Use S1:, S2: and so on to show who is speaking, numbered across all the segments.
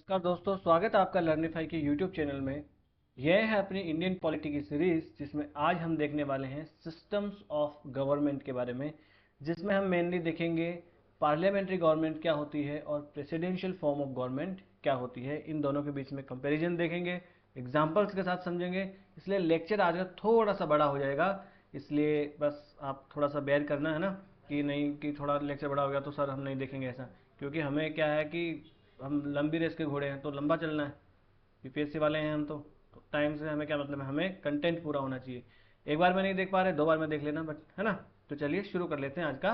S1: नमस्कार दोस्तों, स्वागत है आपका लर्निफाई के यूट्यूब चैनल में। यह है अपनी इंडियन पॉलिटी की सीरीज जिसमें आज हम देखने वाले हैं सिस्टम्स ऑफ गवर्नमेंट के बारे में, जिसमें हम मेनली देखेंगे पार्लियामेंट्री गवर्नमेंट क्या होती है और प्रेसिडेंशियल फॉर्म ऑफ गवर्नमेंट क्या होती है। इन दोनों के बीच में कंपैरिजन देखेंगे, एग्जांपल्स के साथ समझेंगे। इसलिए लेक्चर आज का थोड़ा सा बड़ा हो जाएगा, इसलिए बस आप थोड़ा सा बेयर करना है ना, कि नहीं कि थोड़ा लेक्चर बड़ा हो गया तो सर हम नहीं देखेंगे ऐसा। क्योंकि हमें क्या है कि हम लंबी रेस के घोड़े हैं तो लंबा चलना है, यूपीएससी वाले हैं हम तो टाइम से हमें क्या मतलब है, हमें कंटेंट पूरा होना चाहिए। एक बार में नहीं देख पा रहे, दो बार में देख लेना, बट है ना। तो चलिए शुरू कर लेते हैं आज का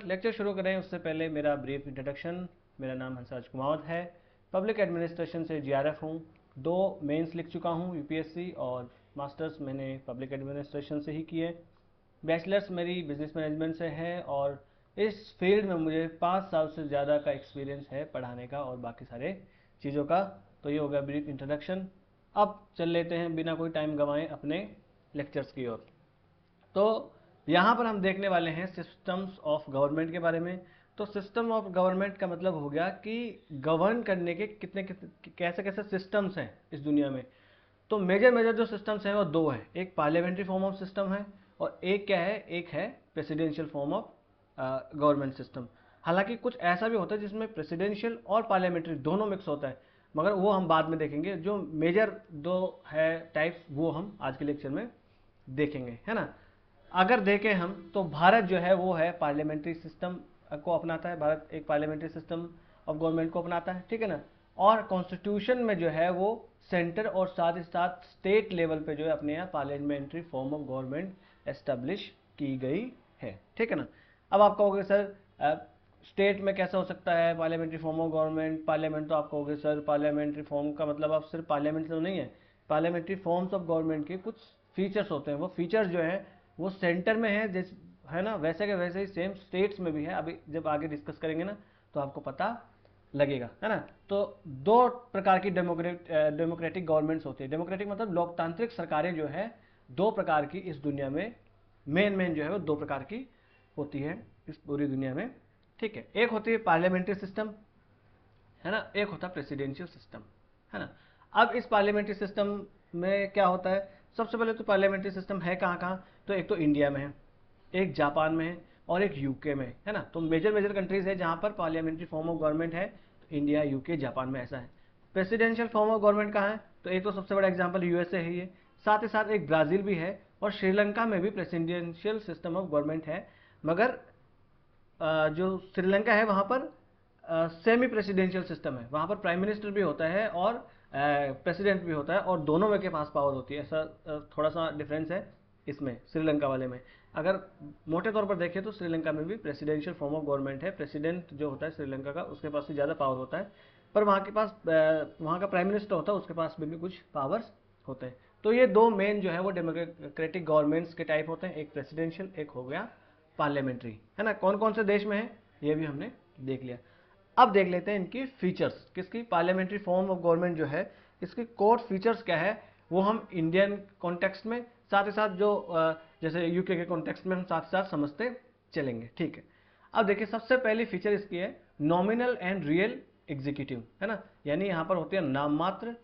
S1: लेक्चर शुरू करें उससे पहले मेरा ब्रीफ इंट्रोडक्शन। मेरा नाम हंसराज कुमार है, पब्लिक एडमिनिस्ट्रेशन से जीआरएफ हूँ, 2 मेंस लिख चुका हूँ यूपीएससी, और मास्टर्स मैंने पब्लिक एडमिनिस्ट्रेशन से ही किए। बैचलर्स मेरी बिजनेस मैनेजमेंट से है, और इस फील्ड में मुझे 5 साल से ज़्यादा का एक्सपीरियंस है पढ़ाने का और बाकी सारे चीज़ों का। तो ये हो गया ब्रीफ इंट्रोडक्शन। अब चल लेते हैं बिना कोई टाइम गंवाए अपने लेक्चर्स की ओर। तो यहाँ पर हम देखने वाले हैं सिस्टम्स ऑफ गवर्नमेंट के बारे में। तो सिस्टम ऑफ गवर्नमेंट का मतलब हो गया कि गवर्न करने के कितने कितने कैसे कैसे सिस्टम्स हैं इस दुनिया में। तो मेजर मेजर जो सिस्टम्स हैं वो 2 हैं, एक पार्लियामेंट्री फॉर्म ऑफ सिस्टम है और एक क्या है, एक है presidential form of government system. हालांकि कुछ ऐसा भी होता है जिसमें प्रेसिडेंशियल और पार्लियामेंट्री दोनों मिक्स होता है, मगर वो हम बाद में देखेंगे। जो मेजर 2 है टाइप्स वो हम आज के लेक्चर में देखेंगे, है ना। अगर देखें हम तो भारत जो है वो है पार्लियामेंट्री सिस्टम को अपनाता है। भारत एक पार्लियामेंट्री सिस्टम ऑफ गवर्नमेंट को अपनाता है, ठीक है ना। और कॉन्स्टिट्यूशन में जो है वो सेंटर और साथ ही साथ स्टेट लेवल पे जो है अपने यहाँ parliamentary form of government establish की गई है, ठीक है ना। अब आप कहोगे सर स्टेट में कैसा हो सकता है parliamentary form of government, parliament, तो आप कहोगे सर पार्लियामेंट्री फॉर्म का मतलब आप सिर्फ पार्लियामेंट तो नहीं है। पार्लियामेंट्री फॉर्म्स ऑफ गवर्नमेंट के कुछ फीचर्स होते हैं, वो फीचर्स जो है वो सेंटर में है, जिस है ना, वैसे के वैसे ही सेम स्टेट्स में भी है। अभी जब आगे डिस्कस करेंगे ना तो आपको पता लगेगा, है ना। तो 2 प्रकार की डेमोक्रेटिक गवर्नमेंट्स होती है। डेमोक्रेटिक मतलब लोकतांत्रिक सरकारें जो है 2 प्रकार की इस दुनिया में, मेन जो है वो 2 प्रकार की होती है इस पूरी दुनिया में, ठीक है। एक होती है पार्लियामेंट्री सिस्टम, है ना, एक होता है प्रेसिडेंशियल सिस्टम, है ना। अब इस पार्लियामेंट्री सिस्टम में क्या होता है, सबसे पहले तो पार्लियामेंट्री सिस्टम है कहाँ कहाँ, तो एक तो इंडिया में है, एक जापान में है और एक यूके में, है ना। तो मेजर मेजर कंट्रीज है जहाँ पर पार्लियामेंट्री फॉर्म ऑफ गवर्नमेंट है, तो इंडिया, यूके, जापान में ऐसा है। प्रेसिडेंशियल फॉर्म ऑफ गवर्नमेंट कहाँ है, तो एक तो सबसे बड़ा एग्जाम्पल यूएसए है ये, साथ ही साथ एक ब्राज़ील भी है, और श्रीलंका में भी प्रेसिडेंशियल सिस्टम ऑफ गवर्नमेंट है। मगर जो श्रीलंका है वहाँ पर सेमी प्रेसिडेंशियल सिस्टम है, वहाँ पर प्राइम मिनिस्टर भी होता है और प्रेसिडेंट भी होता है, और दोनों में के पास पावर होती है। ऐसा थोड़ा सा डिफरेंस है इसमें श्रीलंका वाले में। अगर मोटे तौर पर देखें तो श्रीलंका में भी प्रेसिडेंशियल फॉर्म ऑफ गवर्नमेंट है, प्रेसिडेंट जो होता है श्रीलंका का उसके पास ही ज़्यादा पावर होता है, पर वहाँ के पास वहाँ का प्राइम मिनिस्टर होता है, उसके पास भी कुछ पावर्स होते हैं। तो ये 2 मेन जो है वो डेमोक्रेटिक गवर्नमेंट्स के टाइप होते हैं, एक प्रेसिडेंशियल, एक हो गया पार्लियामेंट्री, है ना। कौन कौन से देश में है ये भी हमने देख लिया। अब देख लेते हैं इनकी फीचर्स, किसकी, पार्लियामेंट्री फॉर्म ऑफ गवर्नमेंट जो है इसकी कोर फीचर्स क्या है, वो हम इंडियन कॉन्टेक्स्ट में साथ ही साथ जो जैसे यूके के कॉन्टेक्स्ट में हम साथ साथ समझते चलेंगे, ठीक है। अब देखिए सबसे पहली फीचर इसकी है नॉमिनल एंड रियल एग्जीक्यूटिव, है ना। यानी यहाँ पर होती है नाम मात्र,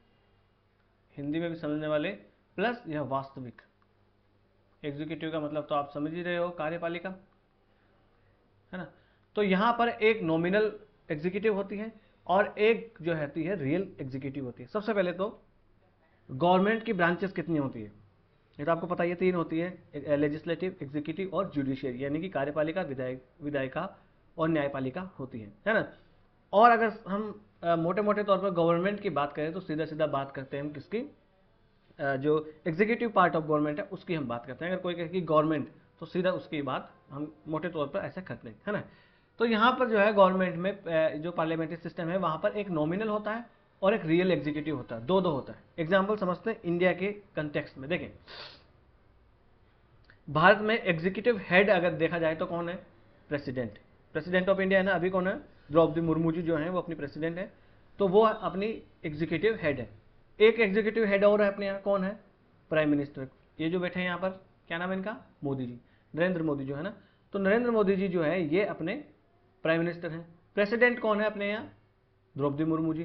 S1: हिंदी में भी समझने वाले, प्लस यह वास्तविक। एग्जीक्यूटिव का मतलब तो आप समझ ही रहे हो, कार्यपालिका, है ना। तो यहाँ पर एक नॉमिनल एग्जीक्यूटिव होती है और एक जो होती है रियल एग्जीक्यूटिव होती है। सबसे पहले तो गवर्नमेंट की ब्रांचेस कितनी होती है, ये तो आपको पता ही है, 3 होती है, लेजिस्लेटिव, एग्जीक्यूटिव और जुडिशियरी, यानी कि कार्यपालिका, विधायिका और न्यायपालिका होती है ना। और अगर हम मोटे मोटे तौर पर गवर्नमेंट की बात करें तो सीधा सीधा बात करते हैं हम किसकी, जो एग्जीक्यूटिव पार्ट ऑफ गवर्नमेंट है उसकी हम बात करते हैं। अगर कोई कहे कि गवर्नमेंट तो सीधा उसकी बात हम मोटे तौर पर ऐसे करते हैं, है ना। तो यहाँ पर जो है गवर्नमेंट में जो पार्लियामेंट्री सिस्टम है वहाँ पर एक नॉमिनल होता है और एक रियल एग्जीक्यूटिव होता है, दो होता है। एग्जाम्पल समझते हैं इंडिया के कंटेक्स्ट में। देखें भारत में एग्जीक्यूटिव हेड अगर देखा जाए तो कौन है, प्रेसिडेंट, प्रेसिडेंट ऑफ इंडिया है ना। अभी कौन है, द्रौपदी मुर्मू जी जो है वो अपनी प्रेसिडेंट है, तो वो अपनी एग्जीक्यूटिव हेड है। एक एग्जीक्यूटिव हेड और है अपने यहाँ, कौन है, प्राइम मिनिस्टर। ये जो बैठे हैं यहाँ पर क्या नाम है इनका, मोदी जी, नरेंद्र मोदी जो है ना। तो नरेंद्र मोदी जी जो है ये अपने प्राइम मिनिस्टर हैं। प्रेसिडेंट कौन है अपने यहाँ, द्रौपदी मुर्मू जी।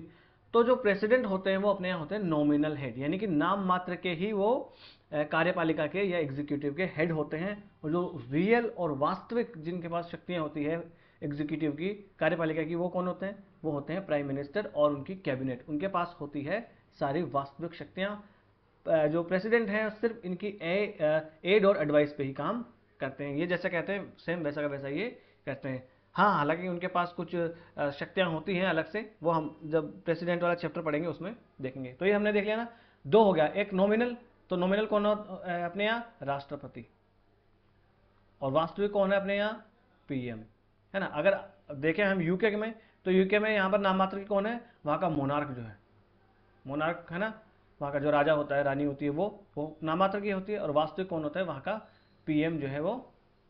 S1: तो जो प्रेसिडेंट होते हैं वो अपने यहाँ होते हैं नॉमिनल हेड, यानी कि नाम मात्र के ही वो कार्यपालिका के या एग्जीक्यूटिव के हेड होते हैं, और जो रियल और वास्तविक जिनके पास शक्तियां होती है एग्जीक्यूटिव की, कार्यपालिका की, वो कौन होते हैं? वो होते हैं प्राइम मिनिस्टर और उनकी कैबिनेट। उनके पास होती है सारी वास्तविक शक्तियां। जो प्रेसिडेंट हैं सिर्फ इनकी एड और एडवाइस पे ही काम करते हैं। ये जैसा कहते हैं सेम वैसा का वैसा ये करते हैं। हाँ, हालांकि उनके पास कुछ शक्तियां होती हैं अलग से, वो हम जब प्रेसिडेंट वाला चैप्टर पढ़ेंगे उसमें देखेंगे। तो ये हमने देख लिया ना, दो हो गया, एक नॉमिनल, तो नॉमिनल कौन है अपने यहाँ? राष्ट्रपति। और वास्तविक कौन है अपने यहाँ? पीएम, है ना। अगर देखें हम यूके में, तो यूके में यहाँ पर नाम मात्र की कौन है? वहाँ का मोनार्क जो है, मोनार्क है ना, वहाँ का जो राजा होता है, रानी होती है, वो नाम मात्र की होती है। और वास्तविक कौन होता है? वहाँ का पीएम जो है वो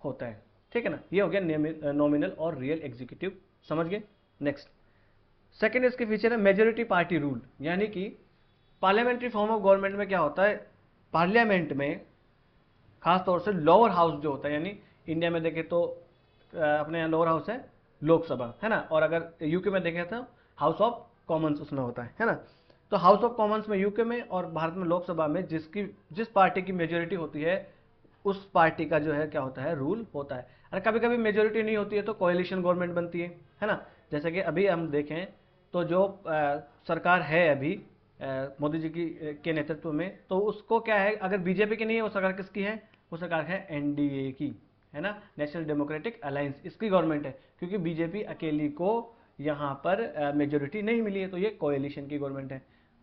S1: होता है। ठीक है ना, ये हो गया नॉमिनल और रियल एग्जीक्यूटिव, समझ गए। नेक्स्ट, सेकेंड इसके फीचर है मेजोरिटी पार्टी रूल, यानी कि पार्लियामेंट्री फॉर्म ऑफ गवर्नमेंट में क्या होता है? पार्लियामेंट में खासतौर से लोअर हाउस जो होता है, यानी इंडिया में देखें तो अपने यहाँ लोअर हाउस है लोकसभा, है ना, और अगर यूके में देखें तो हाउस ऑफ कॉमन्स उसमें होता है ना। तो हाउस ऑफ कॉमन्स में यूके में और भारत में लोकसभा में जिस पार्टी की मेजोरिटी होती है उस पार्टी का जो है क्या होता है? रूल होता है। अगर कभी कभी मेजोरिटी नहीं होती है तो कोएलिशन गवर्नमेंट बनती है ना। जैसे कि अभी हम देखें तो जो सरकार है अभी मोदी जी के नेतृत्व में, तो उसको क्या है, अगर बीजेपी की नहीं है वो सरकार किसकी है? वो सरकार है एनडीए की, है ना, नेशनल डेमोक्रेटिक अलायंस, इसकी गवर्नमेंट है, क्योंकि बीजेपी अकेली को यहाँ पर मेजोरिटी नहीं मिली है, तो ये कोएलिशन की गवर्नमेंट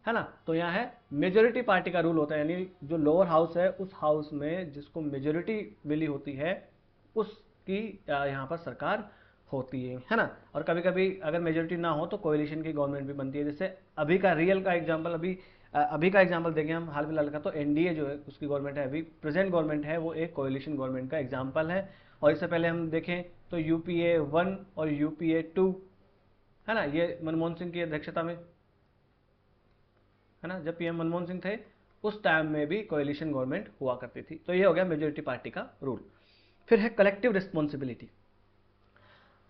S1: है ना। तो यहाँ है मेजोरिटी पार्टी का रूल होता है, यानी जो लोअर हाउस है उस हाउस में जिसको मेजोरिटी मिली होती है उसकी यहाँ पर सरकार होती है ना। और कभी कभी अगर मेजोरिटी ना हो तो कोएलिशन की गवर्नमेंट भी बनती है। जैसे अभी का रियल का एग्जांपल, अभी का एग्जांपल देखें हम हाल फिलहाल का, तो एनडीए जो है उसकी गवर्नमेंट है, अभी प्रेजेंट गवर्नमेंट है, वो एक कोएलिशन गवर्नमेंट का एग्जांपल है। और इससे पहले हम देखें तो यूपीए 1 और यूपीए 2, है ना, ये मनमोहन सिंह की अध्यक्षता में, है ना, जब पीएम मनमोहन सिंह थे उस टाइम में भी कोएलिशन गवर्नमेंट हुआ करती थी। तो ये हो गया मेजोरिटी पार्टी का रूल। फिर है collective responsibility.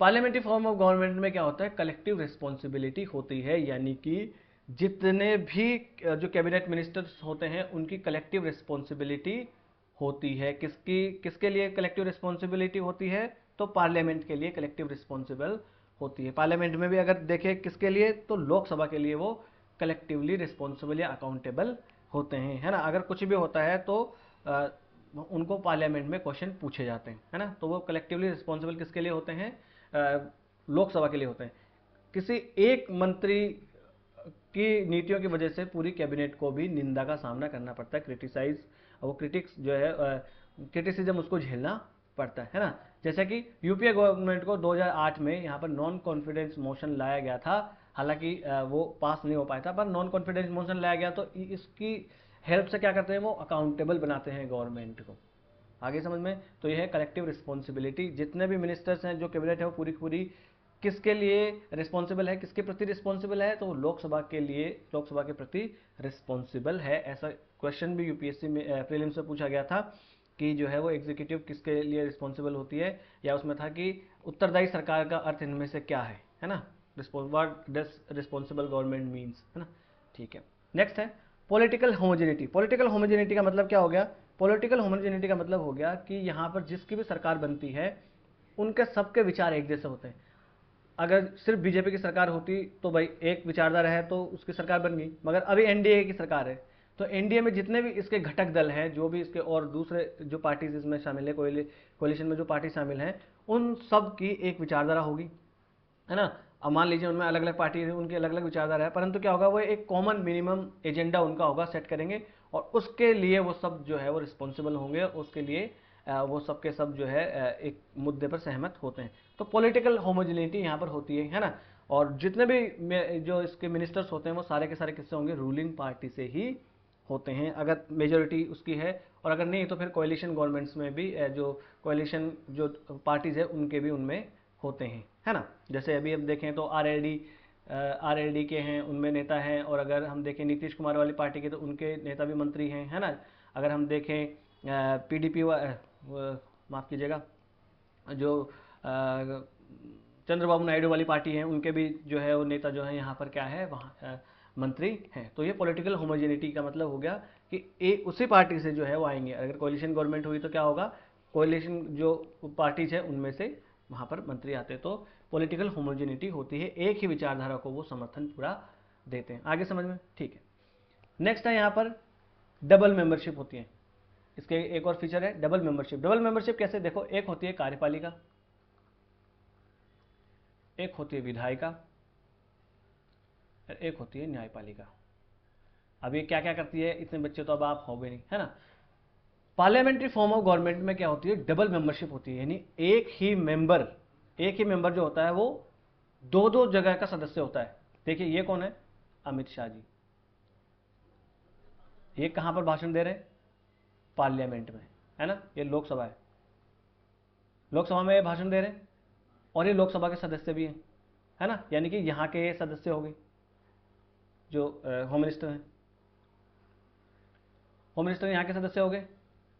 S1: Parliamentary form of government में क्या होता है? कलेक्टिव रिस्पॉन्सिबिलिटी होती है, यानी कि जितने भी जो कैबिनेट मिनिस्टर्स होते हैं उनकी कलेक्टिव रिस्पॉन्सिबिलिटी होती है। किसके लिए कलेक्टिव रिस्पॉन्सिबिलिटी होती है? तो पार्लियामेंट के लिए कलेक्टिव रिस्पॉन्सिबल होती है। पार्लियामेंट में भी अगर देखें किसके लिए, तो लोकसभा के लिए वो कलेक्टिवली रिस्पॉन्सिबल या अकाउंटेबल होते हैं, है ना। अगर कुछ भी होता है तो उनको पार्लियामेंट में क्वेश्चन पूछे जाते हैं, है ना। तो वो कलेक्टिवली रिस्पॉन्सिबल किसके लिए होते हैं? लोकसभा के लिए होते हैं। किसी एक मंत्री की नीतियों की वजह से पूरी कैबिनेट को भी निंदा का सामना करना पड़ता है, क्रिटिसाइज, वो क्रिटिक्स जो है क्रिटिसिज्म उसको झेलना पड़ता है ना। जैसे कि यूपीए गवर्नमेंट को 2008 में यहाँ पर नॉन कॉन्फिडेंस मोशन लाया गया था, हालांकि वो पास नहीं हो पाया था, पर नॉन कॉन्फिडेंस मोशन लाया गया, तो इसकी हेल्प से क्या करते हैं? वो अकाउंटेबल बनाते हैं गवर्नमेंट को। आगे समझ में? तो ये है कलेक्टिव रिस्पॉन्सिबिलिटी। जितने भी मिनिस्टर्स हैं, जो कैबिनेट है, वो पूरी पूरी किसके लिए रिस्पॉन्सिबल है, किसके प्रति रिस्पॉन्सिबल है? तो लोकसभा के लिए, लोकसभा के प्रति रिस्पॉन्सिबल है। ऐसा क्वेश्चन भी यूपीएससी में प्रीलिम्स में पूछा गया था कि जो है वो एग्जीक्यूटिव किसके लिए रिस्पॉन्सिबल होती है, या उसमें था कि उत्तरदायी सरकार का अर्थ इनमें से क्या है ना। What does responsible government means, है ना। ठीक है, नेक्स्ट है पॉलिटिकल होमोजेनिटी। पॉलिटिकल होमोजेनिटी का मतलब क्या हो गया? पॉलिटिकल होमोजेनिटी का मतलब हो गया कि यहाँ पर जिसकी भी सरकार बनती है उनके सबके विचार एक जैसे होते हैं। अगर सिर्फ बीजेपी की सरकार होती तो भाई एक विचारधारा है तो उसकी सरकार बन गई, मगर अभी एनडीए की सरकार है, तो एनडीए में जितने भी इसके घटक दल हैं, जो भी इसके और दूसरे जो पार्टीज इसमें शामिल है, कोलिशन में जो पार्टी शामिल हैं, उन सब की एक विचारधारा होगी, है ना। अब मान लीजिए उनमें अलग अलग पार्टी है, उनकी अलग अलग विचारधारा है, परंतु क्या होगा, वो एक कॉमन मिनिमम एजेंडा उनका होगा, सेट करेंगे, और उसके लिए वो सब जो है वो रिस्पॉन्सिबल होंगे, उसके लिए वो सब के सब जो है एक मुद्दे पर सहमत होते हैं। तो पॉलिटिकल होमोजेनिटी यहाँ पर होती है ना। और जितने भी जो इसके मिनिस्टर्स होते हैं वो सारे के सारे किससे होंगे? रूलिंग पार्टी से ही होते हैं, अगर मेजोरिटी उसकी है। और अगर नहीं तो फिर कोएलिशन गवर्नमेंट्स में भी जो कोएलिशन जो पार्टीज है उनके भी उनमें होते हैं, है ना। जैसे अभी हम देखें तो आरएलडी के हैं, उनमें नेता हैं, और अगर हम देखें नीतीश कुमार वाली पार्टी के तो उनके नेता भी मंत्री हैं, है ना। अगर हम देखें पीडीपी माफ़ कीजिएगा, जो चंद्रबाबू नायडू वाली पार्टी है, उनके भी जो है वो नेता जो है यहाँ पर क्या है, वहाँ मंत्री हैं। तो ये पॉलिटिकल होमोजेनिटी का मतलब हो गया कि उसी पार्टी से जो है वो आएंगे। अगर कोalition गवर्नमेंट हुई तो क्या होगा, कोalition जो पार्टीज है उनमें से वहाँ पर मंत्री आते हैं। तो पॉलिटिकल होमोजेनिटी होती है, एक ही विचारधारा को वो समर्थन पूरा देते हैं। आगे समझ में, ठीक है। नेक्स्ट है यहाँ पर डबल मेंबरशिप होती है। इसके एक और फीचर है डबल मेंबरशिप। डबल मेंबरशिप कैसे, देखो, एक होती है कार्यपालिका, एक होती है विधायिका, और एक होती है न्यायपालिका। अब ये क्या क्या करती है, इतने बच्चे तो अब आप हो गए नहीं, है ना। पार्लियामेंट्री फॉर्म ऑफ गवर्नमेंट में क्या होती है, डबल मेंबरशिप होती है, यानी एक ही मेंबर जो होता है वो दो दो जगह का सदस्य होता है। देखिए ये कौन है, अमित शाह जी। ये कहां पर भाषण दे रहे हैं, पार्लियामेंट में, है ना। ये लोकसभा है, लोकसभा में ये भाषण दे रहे हैं, और ये लोकसभा के सदस्य भी हैं, है ना। यानी कि यहाँ के सदस्य हो गए जो होम मिनिस्टर हैं, होम मिनिस्टर यहाँ के सदस्य हो गए,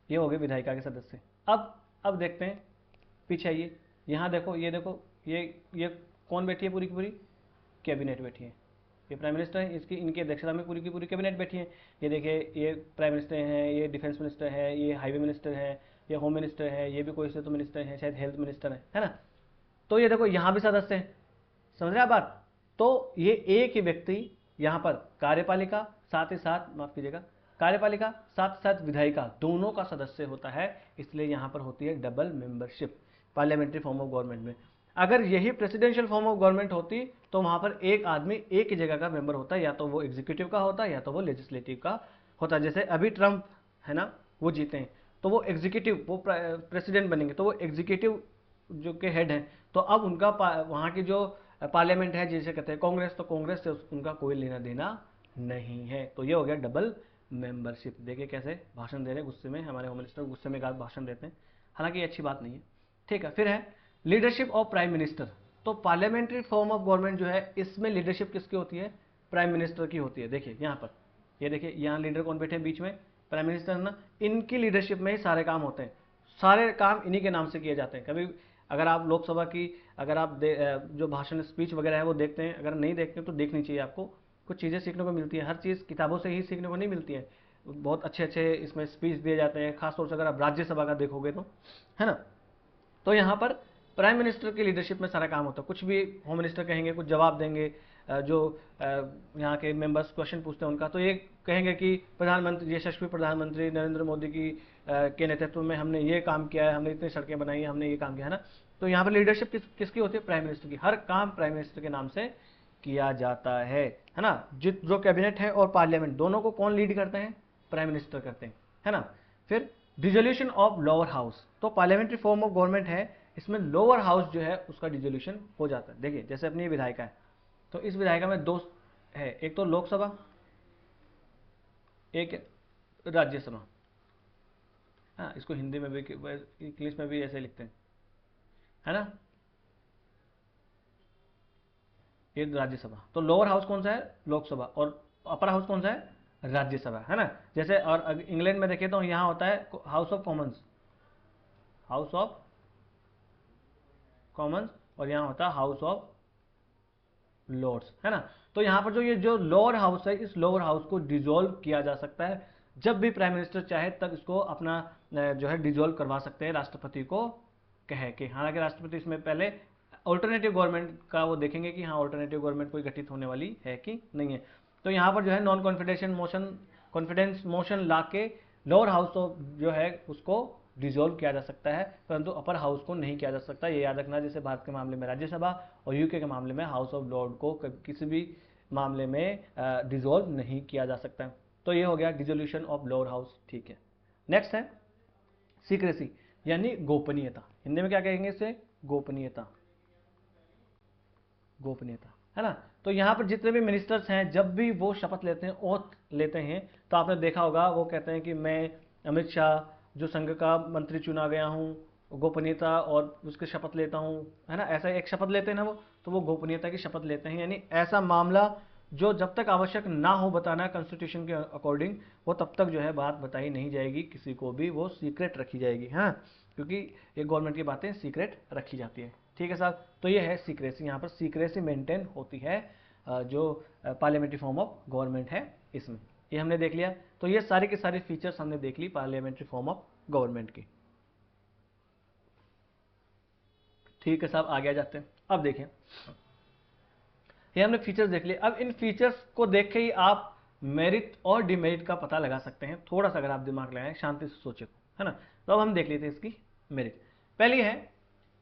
S1: ये हो गए विधायिका के सदस्य। अब देखते हैं, पीछे आइए, यहाँ देखो, ये देखो, ये कौन बैठी है, पूरी की पूरी कैबिनेट बैठी है। ये प्राइम मिनिस्टर है, इसकी इनकी अध्यक्षता में पूरी की पूरी कैबिनेट बैठी है। ये देखिए, ये प्राइम मिनिस्टर हैं, ये डिफेंस मिनिस्टर है, ये हाईवे मिनिस्टर है, ये होम मिनिस्टर है, ये भी कोई से तो मिनिस्टर है, शायद हेल्थ मिनिस्टर है ना। तो ये देखो यहाँ भी सदस्य हैं, समझ रहे हैं बात। तो ये एक ही व्यक्ति यहाँ पर कार्यपालिका, साथ ही साथ, माफ कीजिएगा, कार्यपालिका साथ साथ विधायिका दोनों का सदस्य होता है, इसलिए यहाँ पर होती है double membership parliamentary form of government में। अगर यही प्रेसिडेंशियल फॉर्म ऑफ गवर्नमेंट होती तो वहां पर एक आदमी एक ही जगह का मेंबर होता, या तो वो एग्जीक्यूटिव का होता या तो वो लेजिस्लेटिव का होता। जैसे अभी ट्रम्प है ना, वो जीते हैं तो वो एग्जीक्यूटिव, वो प्रेसिडेंट बनेंगे तो वो एग्जीक्यूटिव जो के हेड हैं, तो अब उनका वहाँ की जो पार्लियामेंट है जिसे कहते हैं कांग्रेस, तो कांग्रेस से उनका कोई लेना देना नहीं है। तो ये हो गया डबल मेंबरशिप। देखिए कैसे भाषण दे रहे हैं गुस्से में, हमारे होम मिनिस्टर गुस्से में भाषण देते हैं, हालांकि ये अच्छी बात नहीं है, ठीक है। फिर है लीडरशिप ऑफ प्राइम मिनिस्टर। तो पार्लियामेंट्री फॉर्म ऑफ गवर्नमेंट जो है, इसमें लीडरशिप किसकी होती है, प्राइम मिनिस्टर की होती है। देखिए यहाँ पर, ये देखिए यहाँ लीडर कौन बैठे हैं बीच में, प्राइम मिनिस्टर ना, इनकी लीडरशिप में ही सारे काम होते हैं, सारे काम इन्हीं के नाम से किए जाते हैं। कभी अगर आप लोकसभा की, अगर आप जो भाषण स्पीच वगैरह है वो देखते हैं, अगर नहीं देखते तो देखनी चाहिए, आपको कुछ चीज़ें सीखने को मिलती है। हर चीज़ किताबों से ही सीखने को नहीं मिलती है, बहुत अच्छे अच्छे इसमें स्पीच दिए जाते हैं, खासतौर से अगर आप राज्यसभा का देखोगे तो, है ना। तो यहाँ पर प्राइम मिनिस्टर की लीडरशिप में सारा काम होता है, कुछ भी होम मिनिस्टर कहेंगे, कुछ जवाब देंगे, जो यहाँ के मेंबर्स क्वेश्चन पूछते हैं उनका, तो ये कहेंगे कि प्रधानमंत्री, यशस्वी प्रधानमंत्री नरेंद्र मोदी की के नेतृत्व में हमने ये काम किया है, हमने इतनी सड़कें बनाई है, हमने ये काम किया है ना। तो यहाँ पर लीडरशिप किसकी होती है, प्राइम मिनिस्टर की। हर काम प्राइम मिनिस्टर के नाम से किया जाता है ना। जो कैबिनेट है और पार्लियामेंट दोनों को कौन लीड करते हैं, प्राइम मिनिस्टर करते हैं, है ना। फिर डिसोल्यूशन ऑफ लोअर हाउस। तो पार्लियामेंट्री फॉर्म ऑफ गवर्नमेंट है, इसमें लोअर हाउस जो है उसका डिसोल्यूशन हो जाता है। देखिए जैसे अपनी विधायिका है, तो इस विधायिका में दो है, एक तो लोकसभा, एक राज्यसभा। हाँ, इसको हिंदी में भी, इंग्लिश में भी ऐसे लिखते हैं, है ना। ये राज्यसभा, तो लोअर हाउस कौन सा है, लोकसभा, और अपर हाउस कौन सा है, राज्यसभा, है ना। जैसे और इंग्लैंड में देखें तो यहाँ होता है house of Commons, house of Commons, और यहाँ होता है हाउस ऑफ लॉर्ड्स, है ना। तो यहाँ पर ये जो लोअर हाउस है, इस लोअर हाउस को डिसॉल्व किया जा सकता है, जब भी प्राइम मिनिस्टर चाहे तब इसको अपना जो है डिसॉल्व करवा सकते हैं, राष्ट्रपति को कह के। हालांकि राष्ट्रपति इसमें पहले ऑल्टरनेटिव गवर्नमेंट का वो देखेंगे कि हाँ ऑल्टरनेटिव गवर्नमेंट कोई गठित होने वाली है कि नहीं है। तो यहाँ पर जो है नॉन कॉन्फिडेंस मोशन ला के लोअर हाउस जो है उसको डिसॉल्व किया जा सकता है, परंतु अपर हाउस को नहीं किया जा सकता। ये याद रखना, जैसे भारत के मामले में राज्यसभा और यूके के मामले में हाउस ऑफ लॉर्ड को किसी भी मामले में डिसॉल्व नहीं किया जा सकता। तो ये हो गया डिसोल्यूशन ऑफ लोअर हाउस, ठीक है। नेक्स्ट है सीक्रेसी, यानी गोपनीयता। हिंदी में क्या कहेंगे इसे, गोपनीयता, गोपनीयता, है ना। तो यहाँ पर जितने भी मिनिस्टर्स हैं, जब भी वो शपथ लेते हैं, ओथ लेते हैं, तो आपने देखा होगा वो कहते हैं कि मैं अमित शाह जो संघ का मंत्री चुना गया हूँ, गोपनीयता और उसके शपथ लेता हूँ, है ना। ऐसा एक शपथ लेते हैं ना वो, तो वो गोपनीयता की शपथ लेते हैं। यानी ऐसा मामला जो जब तक आवश्यक ना हो बताना कॉन्स्टिट्यूशन के अकॉर्डिंग, वो तब तक जो है बात बताई नहीं जाएगी किसी को भी, वो सीक्रेट रखी जाएगी, हाँ, क्योंकि ये गवर्नमेंट की बातें सीक्रेट रखी जाती है। ठीक है साहब। तो ये है सीक्रेसी, यहाँ पर सीक्रेसी मेंटेन होती है जो पार्लियामेंट्री फॉर्म ऑफ गवर्नमेंट है इसमें। ये हमने देख लिया। तो ये सारी के सारी फीचर्स हमने देख ली पार्लियामेंट्री फॉर्म ऑफ गवर्नमेंट की। ठीक है साहब, आगे आ जाते हैं। अब देखें, ये हमने फीचर्स देख लिए। अब इन फीचर्स को देख के ही आप मेरिट और डिमेरिट का पता लगा सकते हैं, थोड़ा सा अगर आप दिमाग लगाएं, शांति से सोचे, है ना। तो अब हम देख लेते हैं इसकी मेरिट। पहली है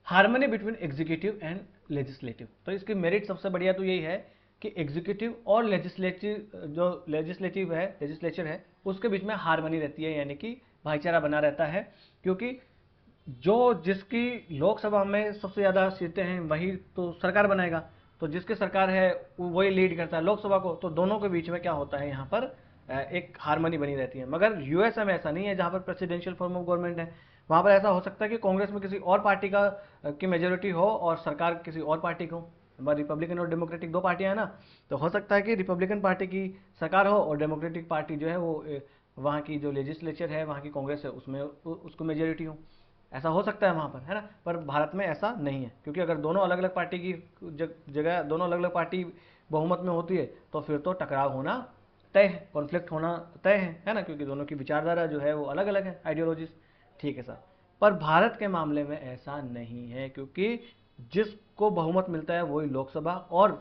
S1: harmony between executive and legislative. तो इसकी मेरिट सबसे बढ़िया तो यही है कि एग्जीक्यूटिव और लेजिस्लेचर है उसके बीच में हार्मनी रहती है, यानी कि भाईचारा बना रहता है। क्योंकि जो जिसकी लोकसभा में सबसे ज़्यादा सीटें हैं वही तो सरकार बनाएगा, तो जिसकी सरकार है वही लीड करता है लोकसभा को। तो दोनों के बीच में क्या होता है, यहाँ पर एक हार्मनी बनी रहती है। मगर यूएसए में ऐसा नहीं है, जहाँ पर प्रेसिडेंशियल फॉर्म ऑफ गवर्नमेंट है। वहाँ पर ऐसा हो सकता है कि कांग्रेस में किसी और पार्टी की मेजोरिटी हो और सरकार किसी और पार्टी को। हमारी रिपब्लिकन और डेमोक्रेटिक दो पार्टियां हैं ना, तो हो सकता है कि रिपब्लिकन पार्टी की सरकार हो और डेमोक्रेटिक पार्टी जो है वो वहाँ की जो लेजिस्लेचर है, वहाँ की कांग्रेस है, उसमें उसको मेजोरिटी हो। ऐसा हो सकता है वहाँ पर, है ना। पर भारत में ऐसा नहीं है, क्योंकि अगर दोनों अलग अलग पार्टी की जगह दोनों अलग अलग पार्टी बहुमत में होती है तो फिर तो टकराव होना तय है, कॉन्फ्लिक्ट होना तय है ना, क्योंकि दोनों की विचारधारा जो है वो अलग अलग है, आइडियोलॉजीज। ठीक है सर। पर भारत के मामले में ऐसा नहीं है, क्योंकि जिसको बहुमत मिलता है वही लोकसभा और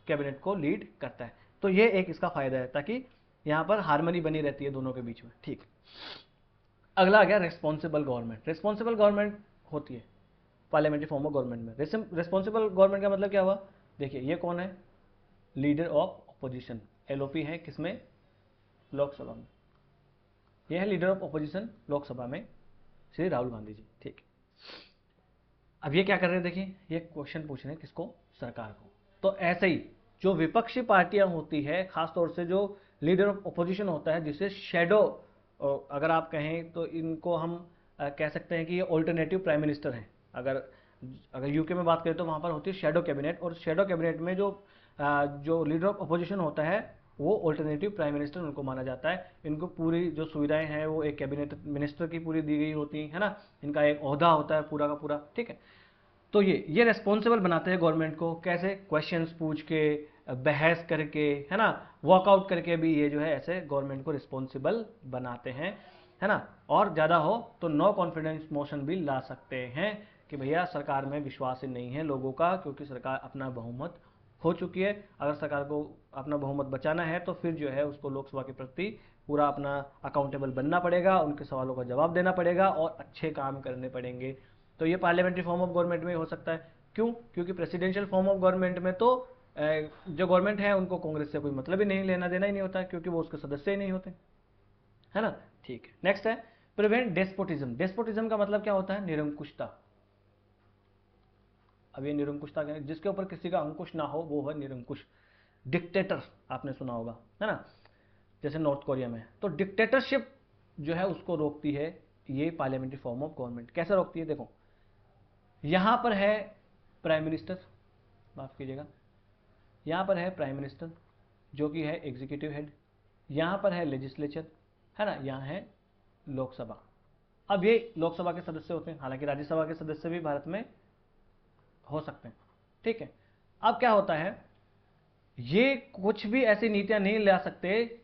S1: कैबिनेट को लीड करता है। तो ये एक इसका फायदा है, ताकि यहाँ पर हार्मनी बनी रहती है दोनों के बीच में। ठीक। अगला आ गया रेस्पॉन्सिबल गवर्नमेंट। रेस्पॉन्सिबल गवर्नमेंट होती है पार्लियामेंट्री फॉर्म ऑफ गवर्नमेंट में। रेस्पॉन्सिबल गवर्नमेंट का मतलब क्या हुआ, देखिए ये कौन है, लीडर ऑफ अपोजिशन। एलओपी है किसमें, लोकसभा में। यह है लीडर ऑफ अपोजिशन लोकसभा में, श्री राहुल गांधी जी। ठीक। अब ये क्या कर रहे हैं, देखिए ये क्वेश्चन पूछ रहे हैं किसको, सरकार को। तो ऐसे ही जो विपक्षी पार्टियां होती है, खासतौर से जो लीडर ऑफ अपोजिशन होता है, जिसे शेडो अगर आप कहें तो इनको हम कह सकते हैं कि ये ऑल्टरनेटिव प्राइम मिनिस्टर हैं। अगर अगर यूके में बात करें तो वहाँ पर होती है शेडो कैबिनेट, और शेडो कैबिनेट में जो लीडर ऑफ अपोजिशन होता है वो ऑल्टरनेटिव प्राइम मिनिस्टर उनको माना जाता है। इनको पूरी जो सुविधाएं हैं वो एक कैबिनेट मिनिस्टर की पूरी दी गई होती है ना, इनका एक ओहदा होता है पूरा का पूरा। ठीक है। तो ये रेस्पॉन्सिबल बनाते हैं गवर्नमेंट को, कैसे, क्वेश्चंस पूछ के, बहस करके, है ना, वॉकआउट करके भी ये जो है ऐसे गवर्नमेंट को रिस्पॉन्सिबल बनाते हैं, है ना। और ज़्यादा हो तो नो कॉन्फिडेंस मोशन भी ला सकते हैं कि भैया सरकार में विश्वास ही नहीं है लोगों का, क्योंकि सरकार अपना बहुमत हो चुकी है। अगर सरकार को अपना बहुमत बचाना है तो फिर जो है उसको लोकसभा के प्रति पूरा अपना अकाउंटेबल बनना पड़ेगा, उनके सवालों का जवाब देना पड़ेगा और अच्छे काम करने पड़ेंगे। तो ये पार्लियामेंट्री फॉर्म ऑफ गवर्नमेंट में हो सकता है। क्यों, क्योंकि प्रेसिडेंशियल फॉर्म ऑफ गवर्नमेंट में तो जो गवर्नमेंट है उनको कांग्रेस से कोई मतलब ही नहीं, लेना देना ही नहीं होता, क्योंकि वो उसके सदस्य ही नहीं होते, है ना। ठीक है। नेक्स्ट है प्रिवेंट डेस्पोटिज्म। डेस्पोटिज्म का मतलब क्या होता है, निरंकुशता। अब ये निरंकुशता क्या है, जिसके ऊपर किसी का अंकुश ना हो वो है निरंकुश। डिक्टेटर आपने सुना होगा, है ना, जैसे नॉर्थ कोरिया में। तो डिक्टेटरशिप जो है उसको रोकती है ये पार्लियामेंट्री फॉर्म ऑफ गवर्नमेंट। कैसे रोकती है, देखो यहां पर है प्राइम मिनिस्टर, माफ कीजिएगा, यहां पर है प्राइम मिनिस्टर जो कि है एग्जीक्यूटिव हेड, यहां पर है लेजिस्लेचर, है ना, यहां है लोकसभा। अब ये लोकसभा के सदस्य होते हैं, हालांकि राज्यसभा के सदस्य भी भारत में हो सकते हैं। ठीक है। अब क्या होता है, ये कुछ भी ऐसी नीतियां नहीं ला सकते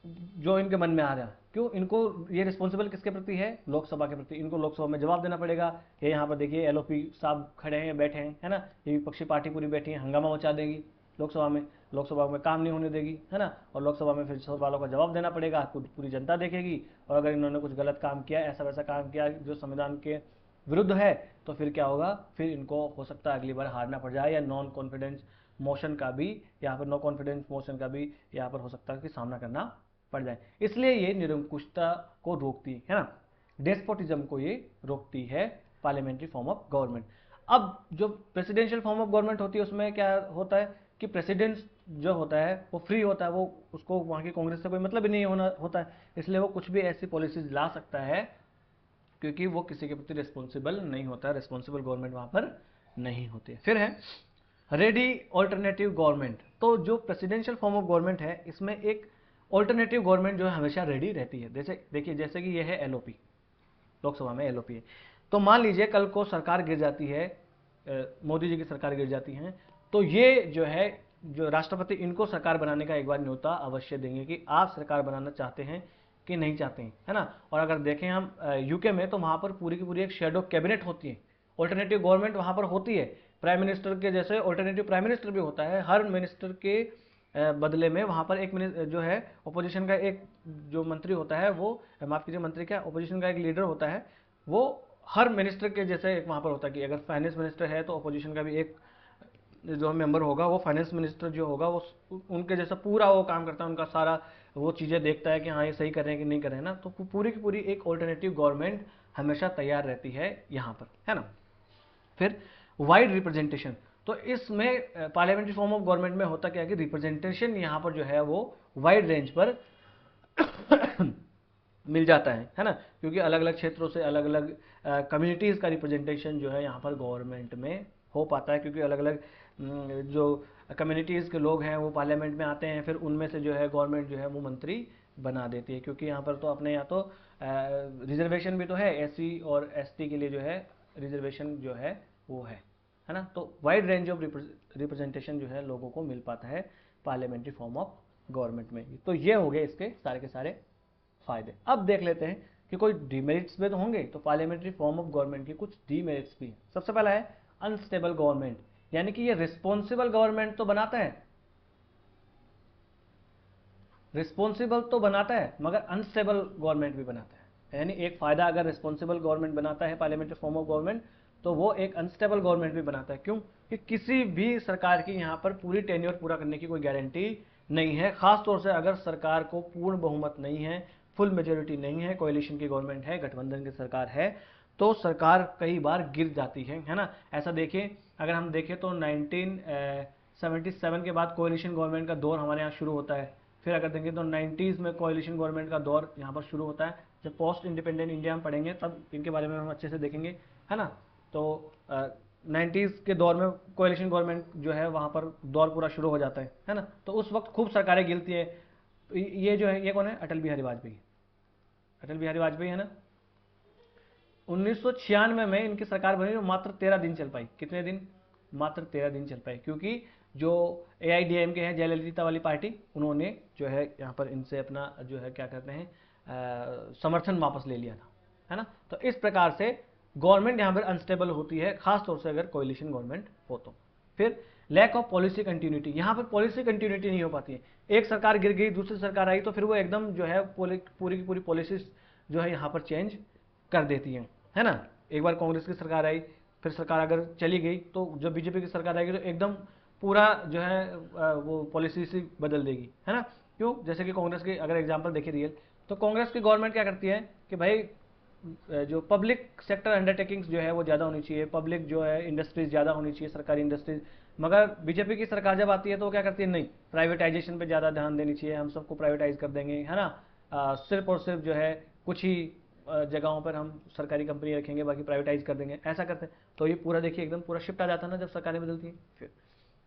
S1: जो इनके मन में आ रहा है। क्यों, इनको ये रिस्पॉन्सिबल किसके प्रति है, लोकसभा के प्रति। इनको लोकसभा में जवाब देना पड़ेगा। ये यहाँ पर देखिए एलओपी साहब खड़े हैं, बैठे हैं, है ना, ये विपक्षी पार्टी पूरी बैठी है, हंगामा मचा देगी लोकसभा में, लोकसभा में काम नहीं होने देगी, है ना। और लोकसभा में फिर सवालों का जवाब देना पड़ेगा, पूरी जनता देखेगी। और अगर इन्होंने कुछ गलत काम किया, ऐसा वैसा काम किया जो संविधान के विरुद्ध है, तो फिर क्या होगा, फिर इनको हो सकता है अगली बार हारना पड़ जाए, या नॉन कॉन्फिडेंस मोशन का भी यहाँ पर, नो कॉन्फिडेंस मोशन का भी यहाँ पर हो सकता है कि सामना करना पड़ जाए। इसलिए ये निरंकुशता को रोकती है ना, डेस्पोटिज्म को ये रोकती है पार्लियामेंट्री फॉर्म ऑफ गवर्नमेंट। अब जो प्रेसिडेंशियल फॉर्म ऑफ गवर्नमेंट होती है उसमें क्या होता है कि प्रेसिडेंट जो होता है वो फ्री होता है, वो उसको वहाँ की कांग्रेस से कोई मतलब ही नहीं होता है, इसलिए वो कुछ भी ऐसी पॉलिसीज ला सकता है, क्योंकि वो किसी के प्रति रिस्पॉन्सिबल नहीं होता है, रिस्पॉन्सिबल गवर्नमेंट वहाँ पर नहीं होती है। फिर है रेडी ऑल्टरनेटिव गवर्नमेंट। तो जो प्रेसिडेंशियल फॉर्म ऑफ गवर्नमेंट है इसमें एक ऑल्टरनेटिव गवर्नमेंट जो है हमेशा रेडी रहती है। जैसे देखिए, जैसे कि ये है एलओपी, लोकसभा में एलओपी है, तो मान लीजिए कल को सरकार गिर जाती है मोदी जी की सरकार गिर जाती है, तो ये जो है जो राष्ट्रपति इनको सरकार बनाने का एक बार न्योता अवश्य देंगे कि आप सरकार बनाना चाहते हैं कि नहीं चाहते हैं, है ना। और अगर देखें हम यूके में, तो वहाँ पर पूरी की पूरी एक शेडो कैबिनेट होती है, ऑल्टरनेटिव गवर्नमेंट वहाँ पर होती है, प्राइम मिनिस्टर के जैसे ऑल्टरनेटिव प्राइम मिनिस्टर भी होता है। हर मिनिस्टर के बदले में वहाँ पर एक जो है ओपोजिशन का एक जो मंत्री होता है, वो माफ कीजिए मंत्री क्या, ओपोजिशन का एक लीडर होता है, वो हर मिनिस्टर के जैसे एक वहाँ पर होता है कि अगर फाइनेंस मिनिस्टर है तो ओपोजिशन का भी एक जो मेंबर होगा वो फाइनेंस मिनिस्टर जो होगा वो उनके जैसा पूरा वो काम करता है, उनका सारा वो चीज़ें देखता है कि हाँ ये सही कर रहे हैं कि नहीं कर रहे हैं ना। तो पूरी की पूरी एक ऑल्टरनेटिव गवर्नमेंट हमेशा तैयार रहती है यहाँ पर, है ना। फिर वाइड रिप्रेजेंटेशन, तो इसमें पार्लियामेंट्री फॉर्म ऑफ गवर्नमेंट में होता क्या है कि रिप्रेजेंटेशन यहाँ पर जो है वो वाइड रेंज पर मिल जाता है ना, क्योंकि अलग अलग क्षेत्रों से अलग अलग कम्युनिटीज़ का रिप्रेजेंटेशन जो है यहाँ पर गवर्नमेंट में हो पाता है, क्योंकि अलग अलग जो कम्युनिटीज़ के लोग हैं वो पार्लियामेंट में आते हैं, फिर उनमें से जो है गवर्नमेंट जो है वो मंत्री बना देती है, क्योंकि यहाँ पर तो अपने यहाँ तो रिजर्वेशन भी तो है, एससी और एसटी के लिए जो है रिजर्वेशन जो है वो है ना। तो वाइड रेंज ऑफ रिप्रेजेंटेशन जो है लोगों को मिल पाता है पार्लियामेंट्री फॉर्म ऑफ गवर्नमेंट में। तो ये हो गए इसके सारे के सारे फायदे। अब देख लेते हैं कि कोई डिमेरिट्स भी तो होंगे, तो पार्लियामेंट्री फॉर्म ऑफ गवर्नमेंट के कुछ डिमेरिट्स भी हैं। सबसे पहला है अनस्टेबल गवर्नमेंट, यानी कि ये रिस्पॉन्सिबल गवर्नमेंट तो बनाता है, रिस्पॉन्सिबल तो बनाता है मगर अनस्टेबल गवर्नमेंट भी बनाता है। यानी एक फायदा अगर रिस्पॉन्सिबल गवर्नमेंट बनाता है पार्लियामेंट्री फॉर्म ऑफ गवर्नमेंट, तो वो एक अनस्टेबल गवर्नमेंट भी बनाता है। क्यों? कि किसी भी सरकार की यहाँ पर पूरी टेन्योर पूरा करने की कोई गारंटी नहीं है, खास तौर से अगर सरकार को पूर्ण बहुमत नहीं है, फुल मेजोरिटी नहीं है, कोएलिशन की गवर्नमेंट है, गठबंधन की सरकार है, तो सरकार कई बार गिर जाती है ना। ऐसा देखिए, अगर हम देखें तो 1977 के बाद कोएलिशन गवर्नमेंट का दौर हमारे यहाँ शुरू होता है। फिर अगर देखें तो 90s में कोएलिशन गवर्नमेंट का दौर यहाँ पर शुरू होता है। जब पोस्ट इंडिपेंडेंट इंडिया हम पढ़ेंगे तब इनके बारे में हम अच्छे से देखेंगे, है ना। तो 90s के दौर में कोएलिशन गवर्नमेंट जो है वहाँ पर दौर पूरा शुरू हो जाता है ना। तो उस वक्त खूब सरकारें गिरती है। ये जो है ये कौन है? अटल बिहारी वाजपेयी। अटल बिहारी वाजपेयी है ना। 1996 में इनकी सरकार बनी तो मात्र 13 दिन चल पाई। कितने दिन? मात्र 13 दिन चल पाई, क्योंकि जो AIDMK है, जयललिता वाली पार्टी, उन्होंने जो है यहाँ पर इनसे अपना जो है क्या कहते हैं समर्थन वापस ले लिया था, है ना। तो इस प्रकार से गवर्नमेंट यहाँ पर अनस्टेबल होती है, खास तौर से अगर कोएलिशन गवर्नमेंट हो तो। फिर लैक ऑफ पॉलिसी कंटिन्यूटी, यहाँ पर पॉलिसी कंटिन्यूटी नहीं हो पाती है। एक सरकार गिर गई, दूसरी सरकार आई, तो फिर वो एकदम जो है पूरी की पूरी पॉलिसीज जो है यहाँ पर चेंज कर देती है ना। एक बार कांग्रेस की सरकार आई, फिर सरकार अगर चली गई तो जब बीजेपी की सरकार आएगी तो एकदम पूरा जो है वो पॉलिसी सी बदल देगी, है ना। क्यों? जैसे कि कांग्रेस की अगर एग्जांपल देखिए रियल, तो कांग्रेस की गवर्नमेंट क्या करती है कि भाई जो पब्लिक सेक्टर अंडरटेकिंग्स जो है वो ज़्यादा होनी चाहिए, पब्लिक जो है इंडस्ट्रीज ज़्यादा होनी चाहिए, सरकारी इंडस्ट्रीज। मगर बीजेपी की सरकार जब आती है तो वो क्या करती है? नहीं, प्राइवेटाइजेशन पे ज़्यादा ध्यान देनी चाहिए, हम सबको प्राइवेटाइज कर देंगे, है ना। सिर्फ और सिर्फ जो है कुछ ही जगहों पर हम सरकारी कंपनी रखेंगे, बाकी प्राइवेटाइज कर देंगे, ऐसा करते हैं। तो ये पूरा देखिए एकदम पूरा शिफ्ट आ जाता है ना जब सरकारें बदलती हैं। फिर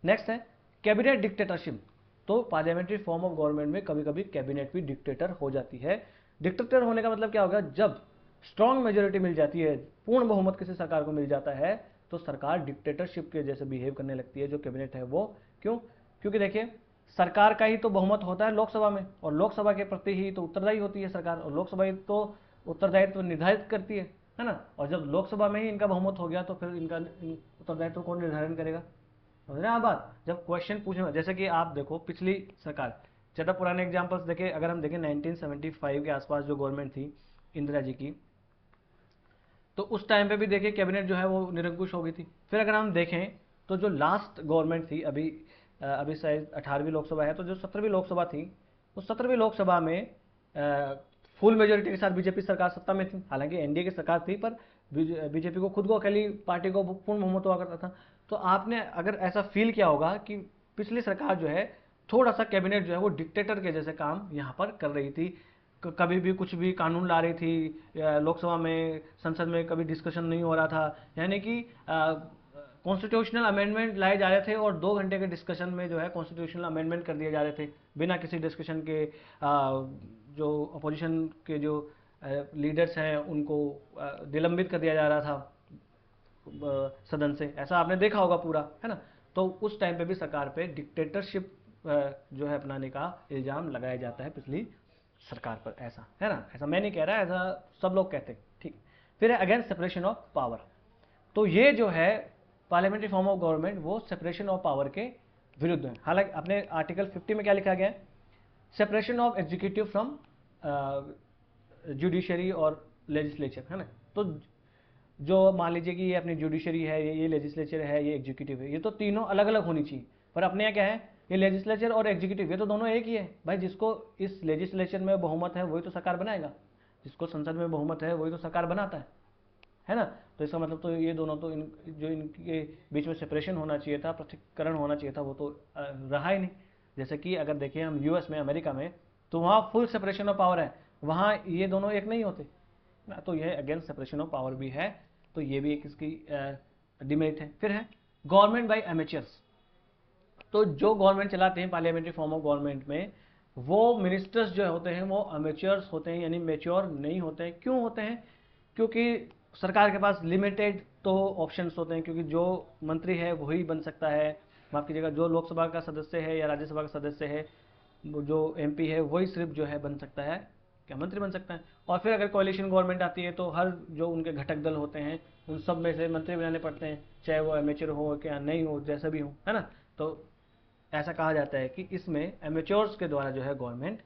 S1: नेक्स्ट है कैबिनेट डिक्टेटरशिप। तो पार्लियामेंट्री फॉर्म ऑफ गवर्नमेंट में कभी कभी कैबिनेट भी डिक्टेटर हो जाती है। डिक्टेटर होने का मतलब क्या होगा? जब स्ट्रांग मेजोरिटी मिल जाती है, पूर्ण बहुमत किसी सरकार को मिल जाता है, तो सरकार डिक्टेटरशिप के जैसे बिहेव करने लगती है जो कैबिनेट है वो। क्यों? क्योंकि देखिए सरकार का ही तो बहुमत होता है लोकसभा में, और लोकसभा के प्रति ही तो उत्तरदायी होती है सरकार, और लोकसभा ही तो उत्तरदायित्व निर्धारित करती है ना। और जब लोकसभा में ही इनका बहुमत हो गया तो फिर इनका उत्तरदायित्व कौन निर्धारण करेगा? समझ रहे हैं आप बात? जब क्वेश्चन पूछे, जैसे कि आप देखो पिछली सरकार, ज़्यादा पुराने एग्जाम्पल्स देखें, अगर हम देखें 1975 के आसपास जो गवर्नमेंट थी इंदिरा जी की, तो उस टाइम पे भी देखिए कैबिनेट जो है वो निरंकुश हो गई थी। फिर अगर हम देखें तो जो लास्ट गवर्नमेंट थी अभी शायद 18वीं लोकसभा है, तो जो 17वीं लोकसभा थी, उस 17वीं लोकसभा में फुल मेजोरिटी के साथ बीजेपी सरकार सत्ता में थी। हालांकि एनडीए की सरकार थी, पर बीजेपी को खुद को अकेली पार्टी को पूर्ण बहुमत हुआ करता था। तो आपने अगर ऐसा फील किया होगा कि पिछली सरकार जो है थोड़ा सा कैबिनेट जो है वो डिक्टेटर के जैसे काम यहाँ पर कर रही थी। कभी भी कुछ भी कानून ला रही थी, लोकसभा में संसद में कभी डिस्कशन नहीं हो रहा था, यानी कि कॉन्स्टिट्यूशनल अमेंडमेंट लाए जा रहे थे और 2 घंटे के डिस्कशन में जो है कॉन्स्टिट्यूशनल अमेंडमेंट कर दिए जा रहे थे बिना किसी डिस्कशन के। जो अपोजिशन के जो लीडर्स हैं उनको निलंबित कर दिया जा रहा था, सदन से, ऐसा आपने देखा होगा पूरा, है ना। तो उस टाइम पे भी सरकार पे डिक्टेटरशिप जो है अपनाने का इल्ज़ाम लगाया जाता है पिछली सरकार पर, ऐसा है ना। ऐसा मैं नहीं कह रहा, ऐसा सब लोग कहते हैं, ठीक। फिर है अगेन सेपरेशन ऑफ पावर। तो ये जो है पार्लियामेंट्री फॉर्म ऑफ गवर्नमेंट वो सेपरेशन ऑफ पावर के विरुद्ध है। हालांकि अपने आर्टिकल 50 में क्या लिखा गया है, separation of executive from judiciary और लेजिस्लेचर, है ना। तो जो मान लीजिए कि ये अपनी जुडिशरी है, ये लेजिस्लेचर है, ये एग्जीक्यूटिव है, ये तो तीनों अलग अलग होनी चाहिए। पर अपने यहाँ क्या है, ये लेजिस्लेचर और एग्जीक्यूटिव ये तो दोनों एक ही है भाई। जिसको इस लेजिस्लेचर में बहुमत है वही तो सरकार बनाएगा, जिसको संसद में बहुमत है वही तो सरकार बनाता है ना। तो इसका मतलब तो ये दोनों तो जो इनके बीच में सेपरेशन होना चाहिए था, पृथक्करण होना चाहिए था, वो तो रहा ही नहीं। जैसे कि अगर देखिए हम यूएस में, अमेरिका में, तो वहाँ फुल सेपरेशन ऑफ पावर है, वहाँ ये दोनों एक नहीं होते ना। तो यह अगेंस्ट सेपरेशन ऑफ पावर भी है, तो ये भी एक इसकी डिमेरिट है। फिर है गवर्नमेंट बाय एमेचर्स। तो जो गवर्नमेंट चलाते हैं पार्लियामेंट्री फॉर्म ऑफ गवर्नमेंट में, वो मिनिस्टर्स जो होते हैं वो अमेच्योर्स होते हैं, यानी मेच्योर नहीं होते हैं। क्यों होते हैं? क्योंकि सरकार के पास लिमिटेड तो ऑप्शंस होते हैं, क्योंकि जो मंत्री है वही बन सकता है, माफ़ कीजिएगा, जो लोकसभा का सदस्य है या राज्यसभा का सदस्य है, जो एमपी है वही सिर्फ जो है बन सकता है, क्या मंत्री बन सकता है। और फिर अगर कोalition गवर्नमेंट आती है तो हर जो उनके घटक दल होते हैं उन सब में से मंत्री बनाने पड़ते हैं, चाहे वो एमेच्योर हो क्या नहीं हो, जैसा भी हो, है ना। तो ऐसा कहा जाता है कि इसमें एमेच्योर्स के द्वारा जो है गवर्नमेंट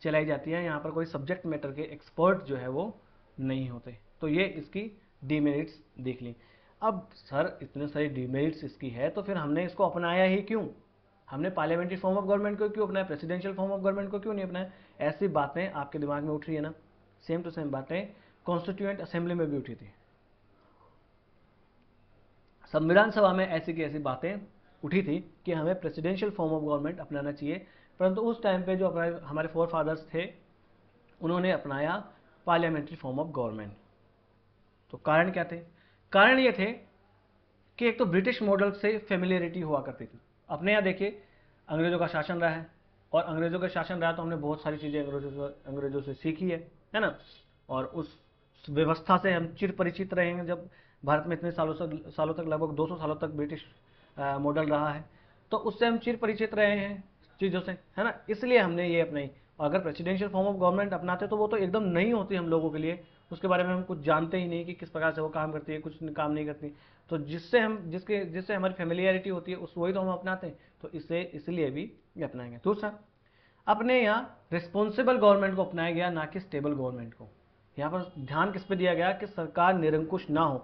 S1: चलाई जाती है। यहाँ पर कोई सब्जेक्ट मैटर के एक्सपर्ट जो है वो नहीं होते। तो ये इसकी डीमेरिट्स देख ली। अब सर इतने सारे डीमेरिट्स इसकी है, तो फिर हमने इसको अपनाया ही क्यों? हमने पार्लियामेंट्री फॉर्म ऑफ गवर्नमेंट को क्यों अपनाया, प्रेसिडेंशियल फॉर्म ऑफ गवर्नमेंट को क्यों नहीं अपनाया? ऐसी बातें आपके दिमाग में उठ रही है ना, सेम टू सेम बातें कॉन्स्टिट्यूएंट असेंबली में भी उठी थी, संविधान सभा में ऐसी की ऐसी बातें उठी थी कि हमें प्रेसिडेंशियल फॉर्म ऑफ गवर्नमेंट अपनाना चाहिए। परंतु उस टाइम पे जो हमारे फोर फादर्स थे उन्होंने अपनाया पार्लियामेंट्री फॉर्म ऑफ गवर्नमेंट। तो कारण क्या थे? कारण ये थे कि एक तो ब्रिटिश मॉडल से फेमिलियरिटी हुआ करती थी। अपने यहाँ देखिए अंग्रेज़ों का शासन रहा है, और अंग्रेज़ों का शासन रहा तो हमने बहुत सारी चीज़ें अंग्रेज़ों से सीखी है ना। और उस व्यवस्था से हम चिर परिचित रहेंगे। जब भारत में इतने सालों तक लगभग 200 सालों तक ब्रिटिश मॉडल रहा है, तो उससे हम चिर परिचित रहे हैं चीज़ों से, है ना। इसलिए हमने ये अपनाई। अगर प्रेसिडेंशियल फॉर्म ऑफ गवर्नमेंट अपनाते तो वो तो एकदम नहीं होती हम लोगों के लिए, उसके बारे में हम कुछ जानते ही नहीं कि किस प्रकार से वो काम करती है, कुछ काम नहीं करती। तो जिससे हमारी फेमिलियरिटी होती है उस वही तो हम अपनाते हैं। तो इसलिए भी ये अपनाएंगे। दूसरा, अपने यहाँ रिस्पॉन्सिबल गवर्नमेंट को अपनाया गया, ना कि स्टेबल गवर्नमेंट को। यहाँ पर ध्यान किस पे दिया गया कि सरकार निरंकुश ना हो।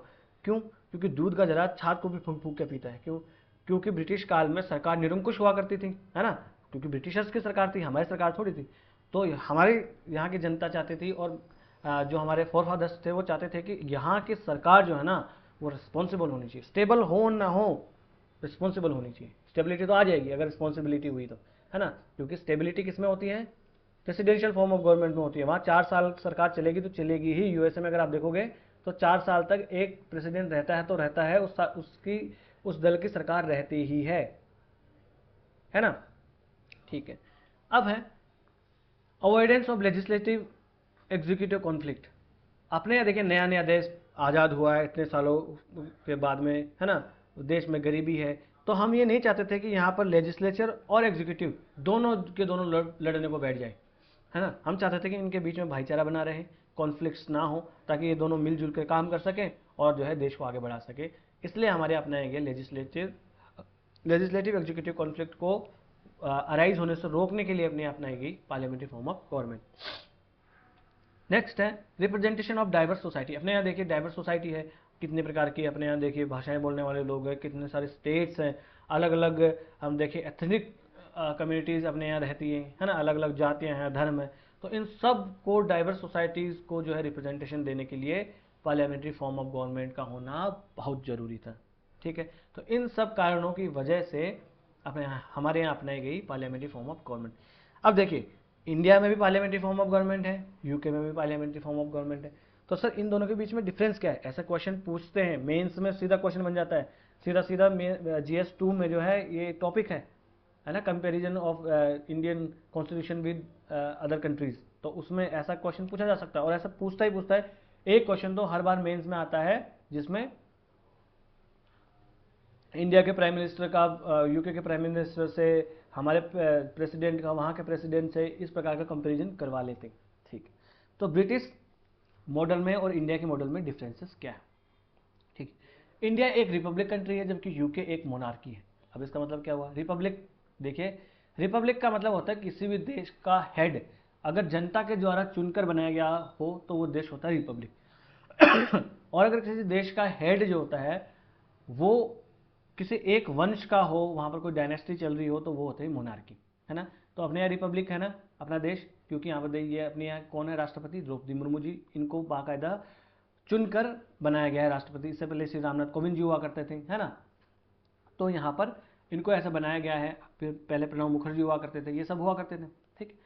S1: क्यों? क्योंकि दूध का जरा छाछ को भी फूंक फूंक के पीता है। क्यों? क्योंकि ब्रिटिश काल में सरकार निरंकुश हुआ करती थी, है ना। क्योंकि ब्रिटिशर्स की सरकार थी, हमारी सरकार थोड़ी थी। तो हमारी यहाँ की जनता चाहती थी, और जो हमारे फोर फादर्स थे वो चाहते थे कि यहाँ की सरकार जो है ना वो रिस्पॉन्सिबल होनी चाहिए। स्टेबल हो ना हो, रिस्पॉन्सिबल होनी चाहिए। स्टेबिलिटी तो आ जाएगी अगर रिस्पॉन्सिबिलिटी हुई तो, है ना। क्योंकि स्टेबिलिटी किस में होती है? प्रेसिडेंशियल फॉर्म ऑफ गवर्नमेंट में होती है। वहाँ 4 साल सरकार चलेगी तो चलेगी ही। यूएसए में अगर आप देखोगे तो 4 साल तक एक प्रेसिडेंट रहता है तो रहता है, उस दल की सरकार रहती ही है ना। ठीक है। अब है avoidance of legislative executive conflict. अपने यहाँ देखिए नया नया देश आज़ाद हुआ है इतने सालों के बाद में, है ना। देश में गरीबी है, तो हम ये नहीं चाहते थे कि यहाँ पर लेजिस्लेचर और एग्जीक्यूटिव दोनों के दोनों लड़ने को बैठ जाए, है ना। हम चाहते थे कि इनके बीच में भाईचारा बना रहे, कॉन्फ्लिक्ट्स ना हो, ताकि ये दोनों मिलजुल कर काम कर सकें और जो है देश को आगे बढ़ा सके। इसलिए हमारे अपनाए गए लेजिस्लेटिव एग्जीक्यूटिव कॉन्फ्लिक्ट को अराइज होने से रोकने के लिए अपनाई गई parliamentary form of government. Next है रिप्रेजेंटेशन ऑफ डाइवर्स सोसाइटी। अपने यहाँ देखिए डाइवर्स सोसाइटी है, कितने प्रकार की अपने यहाँ देखिए भाषाएं बोलने वाले लोग हैं, कितने सारे स्टेट्स हैं, अलग अलग हम देखिए एथनिक कम्युनिटीज़ अपने यहाँ रहती हैं, है ना। अलग अलग जातियाँ हैं, धर्म है। तो इन सब को डाइवर्स सोसाइटीज़ को जो है रिप्रेजेंटेशन देने के लिए पार्लियामेंट्री फॉर्म ऑफ गवर्नमेंट का होना बहुत ज़रूरी था। ठीक है। तो इन सब कारणों की वजह से हमारे यहाँ अपनाई गई पार्लियामेंट्री फॉर्म ऑफ गवर्नमेंट। अब देखिए इंडिया में भी पार्लियामेंट्री फॉर्म ऑफ गवर्नमेंट है, यूके में भी पार्लियामेंट्री फॉर्म ऑफ गवर्नमेंट है। तो सर इन दोनों के बीच में डिफरेंस क्या है? ऐसा क्वेश्चन पूछते हैं मेंस में, सीधा क्वेश्चन बन जाता है, सीधा सीधा GS2 में जो है ये टॉपिक है ना, comparison of Indian constitution with other countries. तो उसमें ऐसा क्वेश्चन पूछा जा सकता है, और ऐसा पूछता ही पूछता है। एक क्वेश्चन तो हर बार मेंस में आता है जिसमें इंडिया के प्राइम मिनिस्टर का यूके के प्राइम मिनिस्टर से, हमारे प्रेसिडेंट का वहाँ के प्रेसिडेंट से, इस प्रकार का कंपैरिजन करवा लेते हैं। ठीक, तो ब्रिटिश मॉडल में और इंडिया के मॉडल में डिफरेंसेस क्या है? ठीक, इंडिया एक रिपब्लिक कंट्री है जबकि यूके एक मोनार्की है। अब इसका मतलब क्या हुआ? रिपब्लिक, देखिए रिपब्लिक का मतलब होता है किसी भी देश का हेड अगर जनता के द्वारा चुनकर बनाया गया हो तो वो देश होता है रिपब्लिक। और अगर किसी देश का हेड जो होता है वो किसी एक वंश का हो, वहां पर कोई डायनेस्टी चल रही हो, तो वो होता है मोनार्की, है ना। तो अपने यहाँ रिपब्लिक है ना अपना देश, क्योंकि यहाँ पर ये अपने यहाँ कौन है राष्ट्रपति? द्रौपदी मुर्मू जी, इनको बाकायदा चुनकर बनाया गया है राष्ट्रपति। इससे पहले श्री रामनाथ कोविंद जी हुआ करते थे, है ना। तो यहाँ पर इनको ऐसा बनाया गया है, फिर पहले प्रणब मुखर्जी हुआ करते थे, ये सब हुआ करते थे। ठीक,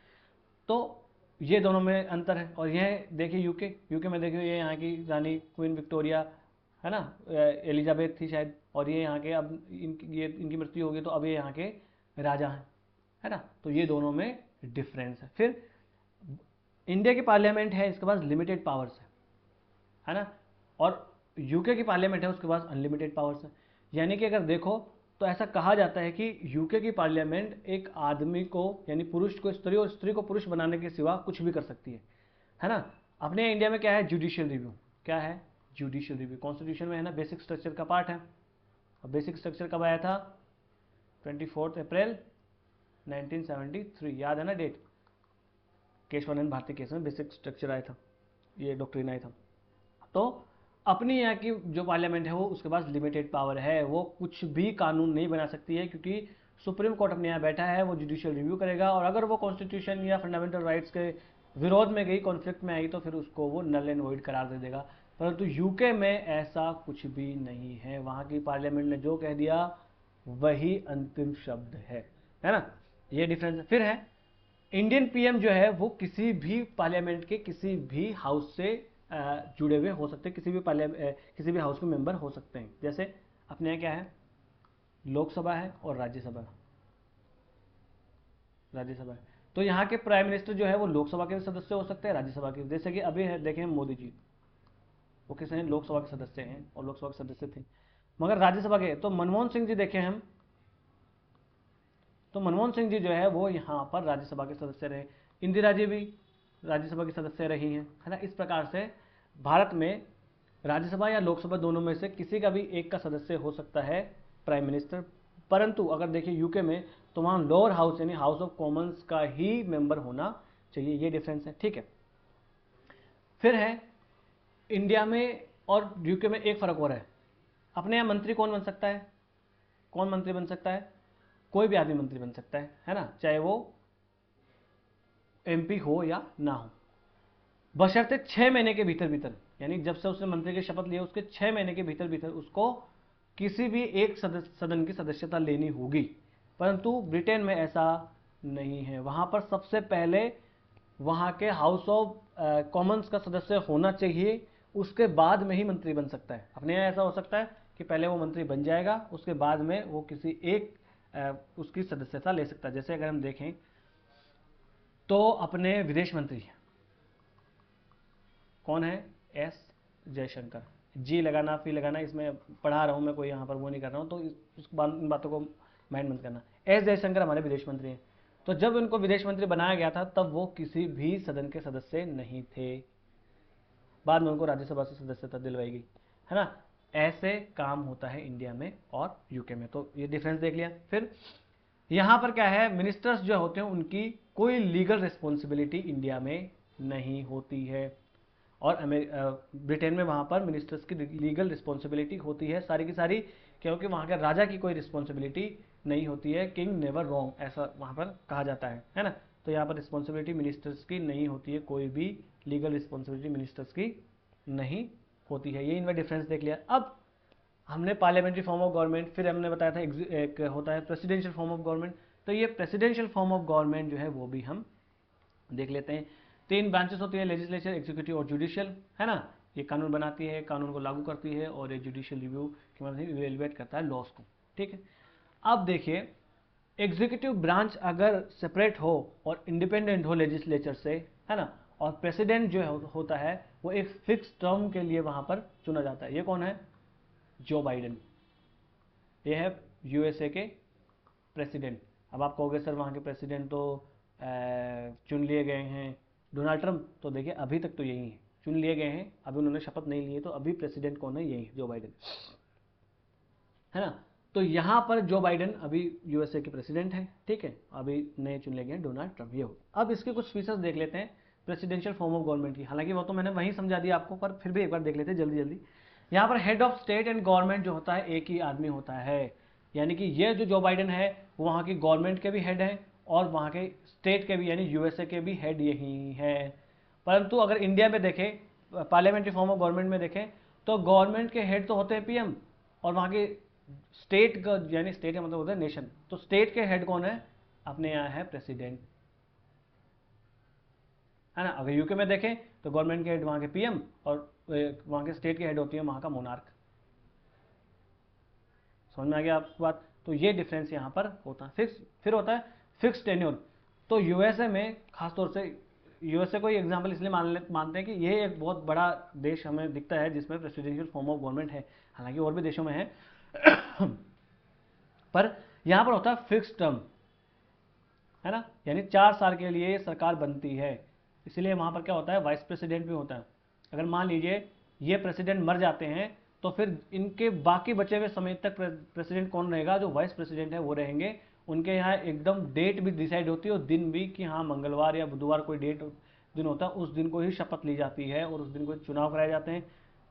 S1: तो ये दोनों में अंतर है। और यह देखिए यूके में देखिए ये यहाँ की रानी क्वीन विक्टोरिया, है ना, एलिजाबेथ थी शायद, और ये यहाँ के अब इनकी मृत्यु होगी तो अब ये यहाँ के राजा हैं, है ना। तो ये दोनों में डिफरेंस है। फिर इंडिया की पार्लियामेंट है, इसके पास लिमिटेड पावर्स है ना, और यूके की पार्लियामेंट है उसके पास अनलिमिटेड पावर्स है। यानी कि अगर देखो तो ऐसा कहा जाता है कि यूके की पार्लियामेंट एक आदमी को यानी पुरुष को स्त्री और स्त्री को पुरुष बनाने के सिवा कुछ भी कर सकती है ना। अपने इंडिया में क्या है? Judicial review. क्या है? जुडिशियल रिव्यू कॉन्स्टिट्यूशन में है ना, बेसिक स्ट्रक्चर का पार्ट है। और बेसिक स्ट्रक्चर कब आया था? 24 अप्रैल 1973, याद है ना डेट? केशवानंद भारती केस में बेसिक स्ट्रक्चर आया था, ये डॉक्ट्रिन आया था। तो अपनी यहाँ की जो पार्लियामेंट है वो उसके पास लिमिटेड पावर है, वो कुछ भी कानून नहीं बना सकती है, क्योंकि सुप्रीम कोर्ट अपने यहाँ बैठा है, वो जुडिशियल रिव्यू करेगा, और अगर वो कॉन्स्टिट्यूशन या फंडामेंटल राइट्स के विरोध में गई, कॉन्फ्लिक्ट में आई, तो फिर उसको वो नल एंड वॉइड करार दे देगा। परंतु यूके में ऐसा कुछ भी नहीं है, वहाँ की पार्लियामेंट ने जो कह दिया वही अंतिम शब्द है ना। ये डिफरेंस है। फिर है इंडियन पीएम जो है वो किसी भी पार्लियामेंट के किसी भी हाउस से जुड़े हुए हो सकते हैं, किसी भी हाउस के मेंबर हो सकते हैं। जैसे अपने यहाँ क्या है? लोकसभा है और राज्यसभा है। तो यहाँ के प्राइम मिनिस्टर जो है वो लोकसभा के सदस्य हो सकते हैं, राज्यसभा के। जैसे कि अभी है देखें मोदी जी, वो किस हैं? लोकसभा के सदस्य हैं और लोकसभा के सदस्य थे। मगर राज्यसभा के तो मनमोहन सिंह जी देखें हम, तो मनमोहन सिंह जी जो है वो यहाँ पर राज्यसभा के सदस्य रहे। इंदिरा जी भी राज्यसभा की सदस्य रही हैं, है ना। इस प्रकार से भारत में राज्यसभा या लोकसभा दोनों में से किसी का भी एक का सदस्य हो सकता है प्राइम मिनिस्टर। परंतु अगर देखिए यूके में तो वहाँ लोअर हाउस यानी हाउस ऑफ कॉमन्स का ही मेंबर होना चाहिए, ये डिफरेंस है। ठीक है, फिर है इंडिया में और यूके में एक फर्क और है। अपने यहाँ मंत्री कौन बन सकता है? कौन मंत्री बन सकता है? कोई भी आदमी मंत्री बन सकता है ना, चाहे वो एमपी हो या ना हो, बशर्ते 6 महीने के भीतर भीतर, यानी जब से उसने मंत्री की शपथ ली उसके 6 महीने के भीतर भीतर उसको किसी भी एक सदन की सदस्यता लेनी होगी। परंतु ब्रिटेन में ऐसा नहीं है, वहां पर सबसे पहले वहां के हाउस ऑफ कॉमन्स का सदस्य होना चाहिए, उसके बाद में ही मंत्री बन सकता है। अपने यहाँ ऐसा हो सकता है कि पहले वो मंत्री बन जाएगा, उसके बाद में वो किसी एक उसकी सदस्यता ले सकता है। जैसे अगर हम देखें तो अपने विदेश मंत्री कौन है? एस जयशंकर। जी लगाना फी लगाना इसमें पढ़ा रहा हूँ मैं, कोई यहाँ पर वो नहीं कर रहा हूँ, तो इन बातों को माइंड मत करना। एस जयशंकर हमारे विदेश मंत्री हैं। तो जब उनको विदेश मंत्री बनाया गया था तब वो किसी भी सदन के सदस्य नहीं थे, बाद में उनको राज्यसभा से सदस्यता दिलवाई गई, है ना। ऐसे काम होता है इंडिया में और यूके में, तो ये डिफरेंस देख लिया। फिर यहाँ पर क्या है? मिनिस्टर्स जो होते हैं उनकी कोई लीगल रिस्पॉन्सिबिलिटी इंडिया में नहीं होती है, और ब्रिटेन में वहाँ पर मिनिस्टर्स की लीगल रिस्पॉन्सिबिलिटी होती है सारी की सारी, क्योंकि वहाँ के राजा की कोई रिस्पॉन्सिबिलिटी नहीं होती है। किंग नेवर रॉन्ग, ऐसा वहाँ पर कहा जाता है ना। तो यहाँ पर रिस्पॉन्सिबिलिटी मिनिस्टर्स की नहीं होती है, कोई भी लीगल रिस्पॉन्सिबिलिटी मिनिस्टर्स की नहीं होती है। ये इनमें डिफरेंस देख लिया। अब हमने पार्लियामेंट्री फॉर्म ऑफ गवर्नमेंट, फिर हमने बताया था एक होता है प्रेसिडेंशियल फॉर्म ऑफ गवर्नमेंट। तो ये प्रेसिडेंशियल फॉर्म ऑफ गवर्नमेंट जो है वो भी हम देख लेते हैं। 3 ब्रांचेस होती है, लेजिस्लेचर, एग्जीक्यूटिव और जुडिशियल, है ना। ये कानून बनाती है, कानून को लागू करती है, और ये जुडिशियल रिव्यू की मदद से इवेलुएट करता है लॉस को। ठीक है, अब देखिए एग्जीक्यूटिव ब्रांच अगर सेपरेट हो और इंडिपेंडेंट हो लेजिस्लेचर से, है ना, और प्रेसिडेंट जो होता है वो एक फिक्स टर्म के लिए वहां पर चुना जाता है। ये कौन है? Joe Biden. ये है यूएसए के प्रेसिडेंट। अब आप कहोगे सर वहाँ के प्रेसिडेंट तो चुन लिए गए हैं, डोनाल्ड ट्रंप, तो देखिए अभी तक तो यही है, चुन लिए गए हैं, अभी उन्होंने शपथ नहीं ली है, तो अभी प्रेसिडेंट कौन है, यही जो बाइडेन, है ना। तो यहाँ पर जो बाइडेन अभी यूएसए के प्रेसिडेंट हैं, ठीक है, अभी नए चुन लिए गए डोनाल्ड ट्रंप, ये हो। अब इसके कुछ फीचर्स देख लेते हैं प्रेसिडेंशियल फॉर्म ऑफ गवर्नमेंट की, हालांकि वो तो मैंने वहीं समझा दिया आपको, पर फिर भी एक बार देख लेते हैं जल्दी जल्दी। यहाँ पर head of state and government जो होता है एक ही आदमी होता है, यानी कि ये जो बाइडेन है वो वहाँ की गवर्नमेंट के भी हेड हैं और वहाँ के स्टेट के भी यानी यूएसए के भी हेड यही हैं। परंतु अगर इंडिया में देखें, पार्लियामेंट्री फॉर्म ऑफ गवर्नमेंट में देखें, तो गवर्नमेंट के हेड तो होते हैं पीएम, और वहाँ के स्टेट का यानी स्टेट का मतलब होता है नेशन, तो स्टेट के हेड कौन है, अपने यहाँ है प्रेसिडेंट, है ना। अगर यूके में देखें तो गवर्नमेंट के हेड वहाँ के पीएम और वहाँ के स्टेट के हेड होती है वहाँ का मोनार्क। समझ में आ गया आपकी बात। तो ये डिफरेंस यहाँ पर होता है। फिर होता है फिक्स टेन्योर। तो यूएसए में खासतौर से, यूएसए को एग्जाम्पल इसलिए मानते हैं कि ये एक बहुत बड़ा देश हमें दिखता है जिसमें प्रेसिडेंशियल फॉर्म ऑफ गवर्नमेंट है, हालांकि और भी देशों में है पर यहाँ पर होता है फिक्स टर्म, है ना, यानी 4 साल के लिए सरकार बनती है। इसलिए वहाँ पर क्या होता है, वाइस प्रेसिडेंट भी होता है। अगर मान लीजिए ये प्रेसिडेंट मर जाते हैं तो फिर इनके बाकी बचे हुए समय तक प्रेसिडेंट कौन रहेगा, जो वाइस प्रेसिडेंट है वो रहेंगे। उनके यहाँ एकदम डेट भी डिसाइड होती है और दिन भी, कि हाँ मंगलवार या बुधवार कोई दिन होता है, उस दिन को ही शपथ ली जाती है और उस दिन को चुनाव कराए जाते हैं।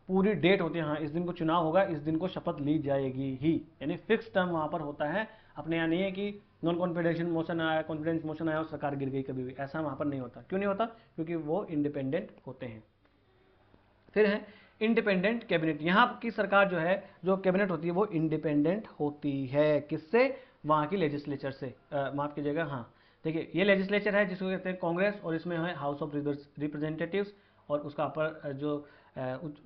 S1: पूरी डेट होती है, हाँ इस दिन को चुनाव होगा, इस दिन को शपथ ली जाएगी ही, यानी फिक्स टर्म वहाँ पर होता है। अपने यहाँ नहीं है कि नॉन कॉन्फिडेंशियल मोशन आया, कॉन्फिडेंस मोशन आया और सरकार गिर गई, कभी भी ऐसा वहाँ पर नहीं होता। क्यों नहीं होता, क्योंकि वो इंडिपेंडेंट होते हैं। फिर है इंडिपेंडेंट कैबिनेट। यहाँ की सरकार जो है, जो कैबिनेट होती है वो इंडिपेंडेंट होती है, किससे, वहाँ की लेजिस्लेचर से, माफ कीजिएगा, हाँ देखिए ये लेजिस्लेचर है जिसको कहते हैं कांग्रेस, और इसमें है हाउस ऑफ रिप्रेजेंटेटिव्स, और उसका अपर जो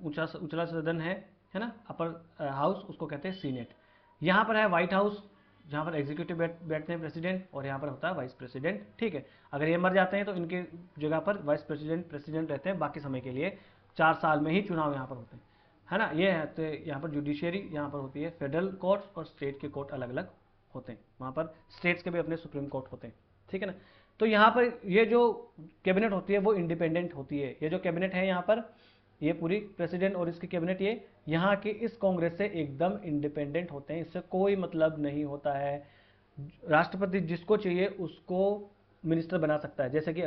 S1: उचला सदन है ना, अपर हाउस, उसको कहते हैं सीनेट। यहाँ पर है व्हाइट हाउस, जहाँ पर एग्जीक्यूटिव बैठते हैं प्रेसिडेंट, और यहाँ पर होता है वाइस प्रेसिडेंट, ठीक है। अगर ये मर जाते हैं तो इनके जगह पर वाइस प्रेसिडेंट रहते हैं बाकी समय के लिए, 4 साल में ही चुनाव यहाँ पर होते हैं, है ना। ये है तो यहाँ पर जुडिशियरी यहाँ पर होती है, फेडरल कोर्ट्स और स्टेट के कोर्ट अलग अलग होते हैं, वहाँ पर स्टेट्स के भी अपने सुप्रीम कोर्ट होते हैं, ठीक है ना। तो यहाँ पर ये जो कैबिनेट होती है वो इंडिपेंडेंट होती है। ये जो कैबिनेट है यहाँ पर, ये पूरी प्रेसिडेंट और इसकी कैबिनेट, ये यहाँ के इस कांग्रेस से एकदम इंडिपेंडेंट होते हैं, इससे कोई मतलब नहीं होता है। राष्ट्रपति जिसको चाहिए उसको मिनिस्टर बना सकता है, जैसे कि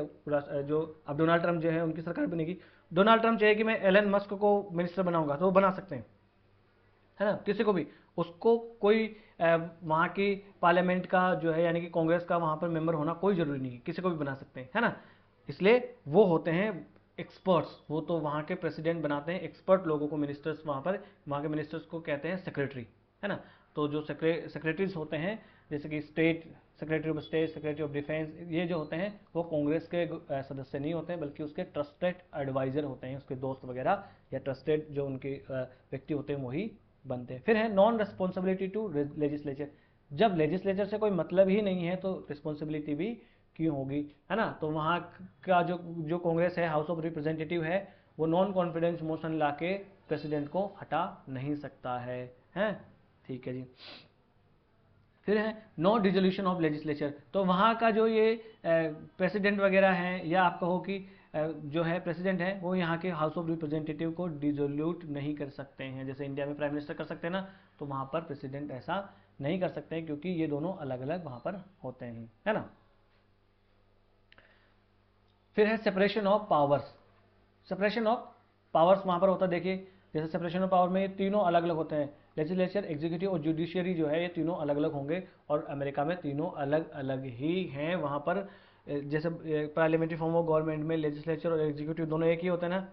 S1: जो अब डोनाल्ड ट्रंप जो है उनकी सरकार बनेगी, डोनाल्ड ट्रंप चाहिए कि मैं एलन मस्क को मिनिस्टर बनाऊंगा तो वो बना सकते हैं, है ना, किसी को भी। उसको कोई वहाँ की पार्लियामेंट का जो है यानी कि कांग्रेस का वहाँ पर मेंबर होना कोई जरूरी नहीं है, किसी को भी बना सकते हैं, है ना। इसलिए वो होते हैं एक्सपर्ट्स, वो तो वहाँ के प्रेसिडेंट बनाते हैं एक्सपर्ट लोगों को, मिनिस्टर्स, वहाँ के मिनिस्टर्स को कहते हैं सेक्रेटरी, है ना। तो जो सेक्रेटरीज होते हैं, जैसे कि state secretary of state, secretary of defence, ये जो होते हैं वो कांग्रेस के सदस्य नहीं होते हैं, बल्कि उसके ट्रस्टेड एडवाइजर होते हैं, उसके दोस्त वगैरह या ट्रस्टेड जो उनके व्यक्ति होते हैं वही बनते हैं। फिर है नॉन रिस्पॉन्सिबिलिटी टू लेजिस्लेचर। जब लेजिस्लेचर से कोई मतलब ही नहीं है तो रिस्पॉन्सिबिलिटी भी क्यों होगी, है ना। तो वहाँ का जो कांग्रेस है, हाउस ऑफ रिप्रेजेंटेटिव है, वो नॉन कॉन्फिडेंस मोशन लाके प्रेसिडेंट को हटा नहीं सकता है, हैं, ठीक है जी। फिर है नो डिजोल्यूशन ऑफ लेजिस्लेचर। तो वहाँ का जो ये प्रेसिडेंट वगैरह हैं, या आप कहो कि जो है प्रेसिडेंट है, वो यहाँ के हाउस ऑफ रिप्रेजेंटेटिव को डिजोल्यूट नहीं कर सकते हैं, जैसे इंडिया में प्राइम मिनिस्टर कर सकते हैं ना, तो वहाँ पर प्रेसिडेंट ऐसा नहीं कर सकते हैं, क्योंकि ये दोनों अलग अलग वहाँ पर होते हैं, है ना। फिर है separation of powers. Separation of powers वहाँ पर होता है, देखिए जैसे सेपरेशन ऑफ पावर में ये तीनों अलग अलग होते हैं, लेजिस्लेचर, एग्जीक्यूटिव और जुडिशियरी जो है ये तीनों अलग अलग होंगे, और अमेरिका में तीनों अलग अलग ही हैं। वहाँ पर जैसे पार्लियामेंट्री फॉर्म ऑफ गवर्नमेंट में लेजिस्लेचर और एग्जीक्यूटिव दोनों एक ही होते हैं ना,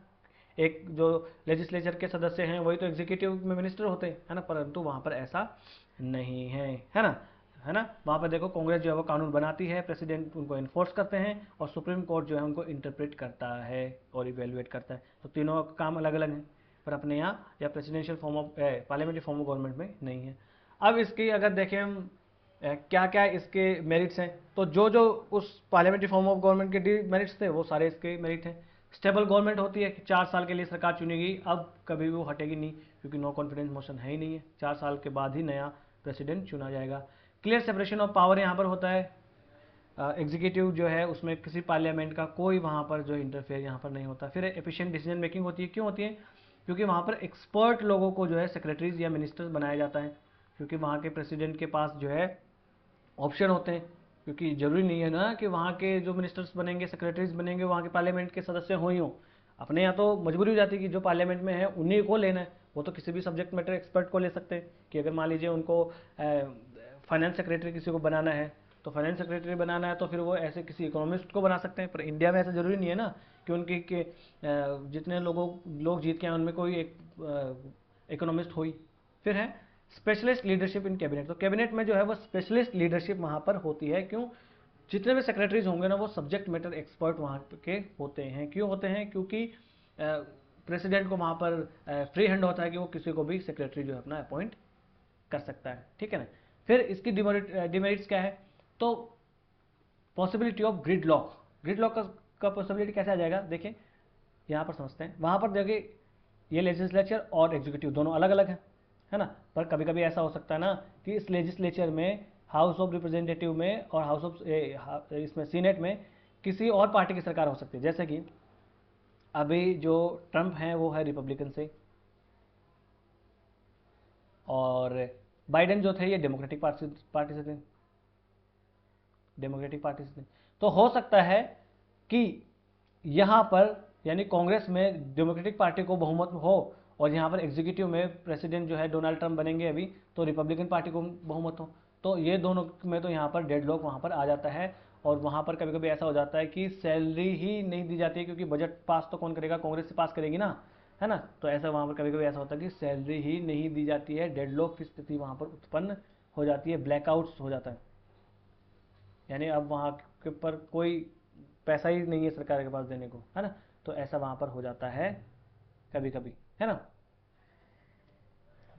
S1: एक जो लेजिस्लेचर के सदस्य हैं वही तो एग्जीक्यूटिव में मिनिस्टर होते हैं, है ना, परंतु वहाँ पर ऐसा नहीं है, है ना, है ना। वहाँ पर देखो कांग्रेस जो है वो कानून बनाती है, प्रेसिडेंट उनको इन्फोर्स करते हैं, और सुप्रीम कोर्ट जो है उनको इंटरप्रेट करता है और इवेलुएट करता है। तो तीनों का काम अलग अलग है, पर अपने यहाँ या presidential form of parliamentary form of government में नहीं है। अब इसकी अगर देखें हम क्या क्या इसके मेरिट्स हैं, तो जो जो उस पार्लियामेंट्री फॉर्म ऑफ गवर्नमेंट के मेरिट्स थे वो सारे इसके मेरिट हैं। स्टेबल गवर्नमेंट होती है कि 4 साल के लिए सरकार चुनेगी, अब कभी भी वो हटेगी नहीं, क्योंकि नो कॉन्फिडेंस मोशन है ही नहीं है, 4 साल के बाद ही नया प्रेसिडेंट चुना जाएगा। क्लियर सेपरेशन ऑफ पावर यहाँ पर होता है। एग्जीक्यूटिव जो है उसमें किसी पार्लियामेंट का कोई वहाँ पर जो इंटरफेयर यहाँ पर नहीं होता। फिर एफिशिएंट डिसीजन मेकिंग होती है। क्यों होती है? क्योंकि वहाँ पर एक्सपर्ट लोगों को जो है सेक्रेटरीज या मिनिस्टर्स बनाया जाता है, क्योंकि वहाँ के प्रेसिडेंट के पास जो है ऑप्शन होते हैं। क्योंकि जरूरी नहीं है ना कि वहाँ के जो मिनिस्टर्स बनेंगे, सेक्रेटरीज बनेंगे, वहाँ के पार्लियामेंट के सदस्य हो ही हो। अपने यहाँ तो मजबूरी हो जाती है कि जो पार्लियामेंट में है उन्हीं को लेना है। वो तो किसी भी सब्जेक्ट मैटर एक्सपर्ट को ले सकते हैं कि अगर मान लीजिए उनको फाइनेंस सेक्रेटरी किसी को बनाना है, तो फाइनेंस सेक्रेटरी बनाना है तो फिर वो ऐसे किसी इकोनॉमिस्ट को बना सकते हैं। पर इंडिया में ऐसा जरूरी नहीं है ना कि उनके जितने लोग जीत के हैं उनमें कोई एक इकोनॉमिस्ट हो ही। फिर है स्पेशलिस्ट लीडरशिप इन कैबिनेट। तो कैबिनेट में जो है वो स्पेशलिस्ट लीडरशिप वहाँ पर होती है। क्यों? जितने भी सेक्रेटरीज होंगे ना वो सब्जेक्ट मैटर एक्सपर्ट वहाँ के होते हैं। क्यों होते हैं? क्योंकि प्रेसिडेंट को वहाँ पर फ्री हैंड होता है कि वो किसी को भी सेक्रेटरी जो है अपना अपॉइंट कर सकता है। ठीक है ना। फिर इसकी डिमेरिट्स क्या है? तो पॉसिबिलिटी ऑफ ग्रिड लॉक का पॉसिबिलिटी कैसे आ जाएगा? देखिए यहाँ पर समझते हैं। वहाँ पर देखिए ये लेजिस्लेचर और एग्जीक्यूटिव दोनों अलग अलग है ना। पर कभी कभी ऐसा हो सकता है ना कि इस लेजिस्लेचर में, हाउस ऑफ रिप्रेजेंटेटिव में और हाउस ऑफ इसमें सीनेट में किसी और पार्टी की सरकार हो सकती है। जैसे कि अभी जो ट्रंप हैं वो है रिपब्लिकन से, और बाइडेन जो थे ये डेमोक्रेटिक पार्टी से थे, डेमोक्रेटिक पार्टी से थे। तो हो सकता है कि यहाँ पर यानी कांग्रेस में डेमोक्रेटिक पार्टी को बहुमत हो और यहाँ पर एग्जीक्यूटिव में प्रेसिडेंट जो है डोनाल्ड ट्रंप बनेंगे अभी, तो रिपब्लिकन पार्टी को बहुमत हो। तो ये दोनों में तो यहाँ पर डेडलॉक वहाँ पर आ जाता है। और वहाँ पर कभी कभी ऐसा हो जाता है कि सैलरी ही नहीं दी जाती है, क्योंकि बजट पास तो कौन करेगा? कांग्रेस से पास करेगी ना, है ना। तो ऐसा वहाँ पर कभी कभी ऐसा होता है कि सैलरी ही नहीं दी जाती है, डेडलॉक की स्थिति वहाँ पर उत्पन्न हो जाती है, ब्लैकआउट्स हो जाता है। यानी अब वहाँ के पर कोई पैसा ही नहीं है सरकार के पास देने को, है ना। तो ऐसा वहाँ पर हो जाता है कभी कभी, है ना।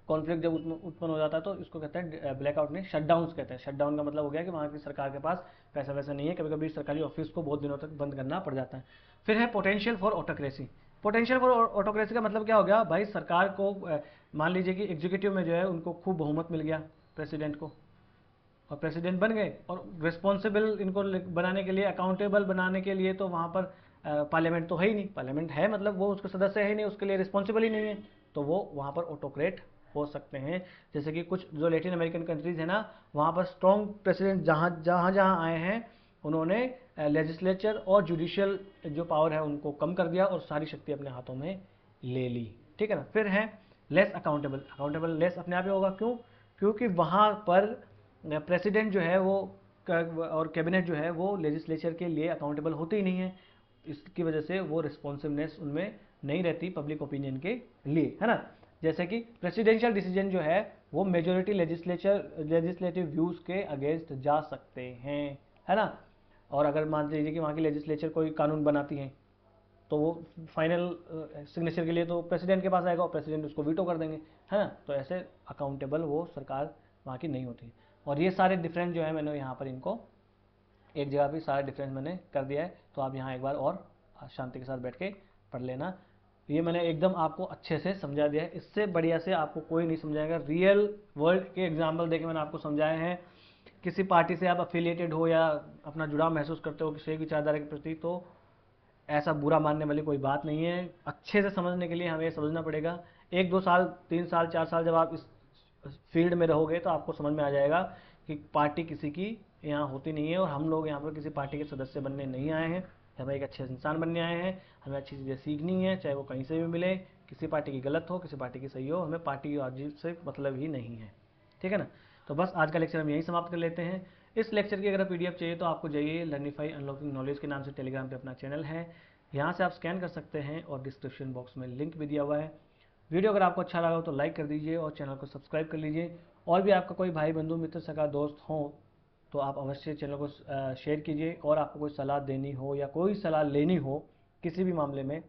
S1: कॉन्फ्लिक्ट जब उत्पन्न हो जाता है तो इसको कहते हैं ब्लैकआउट, नहीं शटडाउन कहते हैं। शटडाउन का मतलब हो गया कि वहाँ की सरकार के पास पैसा वैसा नहीं है, कभी कभी सरकारी ऑफिस को बहुत दिनों तक बंद करना पड़ जाता है। फिर है potential for autocracy. Potential for autocracy का मतलब क्या हो गया भाई? सरकार को मान लीजिए कि एग्जीक्यूटिव में जो है उनको खूब बहुमत मिल गया प्रेसिडेंट को, और प्रेसिडेंट बन गए, और रिस्पॉन्सिबल इनको बनाने के लिए, अकाउंटेबल बनाने के लिए तो वहाँ पर पार्लियामेंट तो है ही नहीं। पार्लियामेंट है मतलब वो उसके सदस्य है ही नहीं, उसके लिए रिस्पॉन्सिबल ही नहीं है, तो वो वहाँ पर ऑटोक्रेट हो सकते हैं। जैसे कि कुछ जो लैटिन अमेरिकन कंट्रीज है ना, वहाँ पर स्ट्रॉन्ग प्रेसिडेंट जहाँ आए हैं उन्होंने लेजिस्लेचर और जुडिशियल जो पावर है उनको कम कर दिया और सारी शक्ति अपने हाथों में ले ली। ठीक है ना। फिर है लेस अकाउंटेबल लेस अपने आप ही होगा। क्यों? क्योंकि वहाँ पर प्रेसिडेंट जो है वो और कैबिनेट जो है वो लेजिस्लेचर के लिए अकाउंटेबल होते ही नहीं है। इसकी वजह से वो रिस्पॉन्सिवनेस उनमें नहीं रहती पब्लिक ओपिनियन के लिए, है ना। जैसे कि प्रेसिडेंशियल डिसीजन जो है वो मेजोरिटी लेजिस्लेटिव व्यूज के अगेंस्ट जा सकते हैं, है ना। और अगर मान लीजिए कि वहाँ की लेजिस्लेचर कोई कानून बनाती है तो वो फाइनल सिग्नेचर के लिए तो प्रेसिडेंट के पास आएगा और प्रेसिडेंट उसको वीटो कर देंगे, है ना। तो ऐसे अकाउंटेबल वो सरकार वहाँ की नहीं होती। और ये सारे डिफरेंस जो है मैंने यहाँ पर इनको एक जगह पे सारे डिफरेंस मैंने कर दिया है, तो आप यहाँ एक बार और शांति के साथ बैठ के पढ़ लेना। ये मैंने एकदम आपको अच्छे से समझा दिया है, इससे बढ़िया से आपको कोई नहीं समझाएगा। रियल वर्ल्ड के एग्जाम्पल देके मैंने आपको समझाए हैं। किसी पार्टी से आप अफिलिएटेड हो या अपना जुड़ाव महसूस करते हो किसी विचारधारा के प्रति, तो ऐसा बुरा मानने वाली कोई बात नहीं है। अच्छे से समझने के लिए हमें समझना पड़ेगा। 1-2 साल 3 साल 4 साल जब आप इस फील्ड में रहोगे तो आपको समझ में आ जाएगा कि पार्टी किसी की यहाँ होती नहीं है, और हम लोग यहाँ पर किसी पार्टी के सदस्य बनने नहीं आए हैं। हमें एक अच्छे इंसान बनने आए हैं, हमें अच्छी चीज़ें सीखनी है, चाहे वो कहीं से भी मिले, किसी पार्टी की गलत हो किसी पार्टी की सही हो, हमें पार्टी और जीत से मतलब ही नहीं है। ठीक है ना। तो बस आज का लेक्चर हम यहीं समाप्त कर लेते हैं। इस लेक्चर की अगर पीडीएफ चाहिए तो आपको जाइए लर्निफाई अनलॉकिंग नॉलेज के नाम से टेलीग्राम पे अपना चैनल है, यहाँ से आप स्कैन कर सकते हैं और डिस्क्रिप्शन बॉक्स में लिंक भी दिया हुआ है। वीडियो अगर आपको अच्छा लगा हो तो लाइक कर दीजिए और चैनल को सब्सक्राइब कर लीजिए। और भी आपका कोई भाई बंधु मित्र सगा दोस्त हो तो आप अवश्य चैनल को शेयर कीजिए। और आपको कोई सलाह देनी हो या कोई सलाह लेनी हो किसी भी मामले में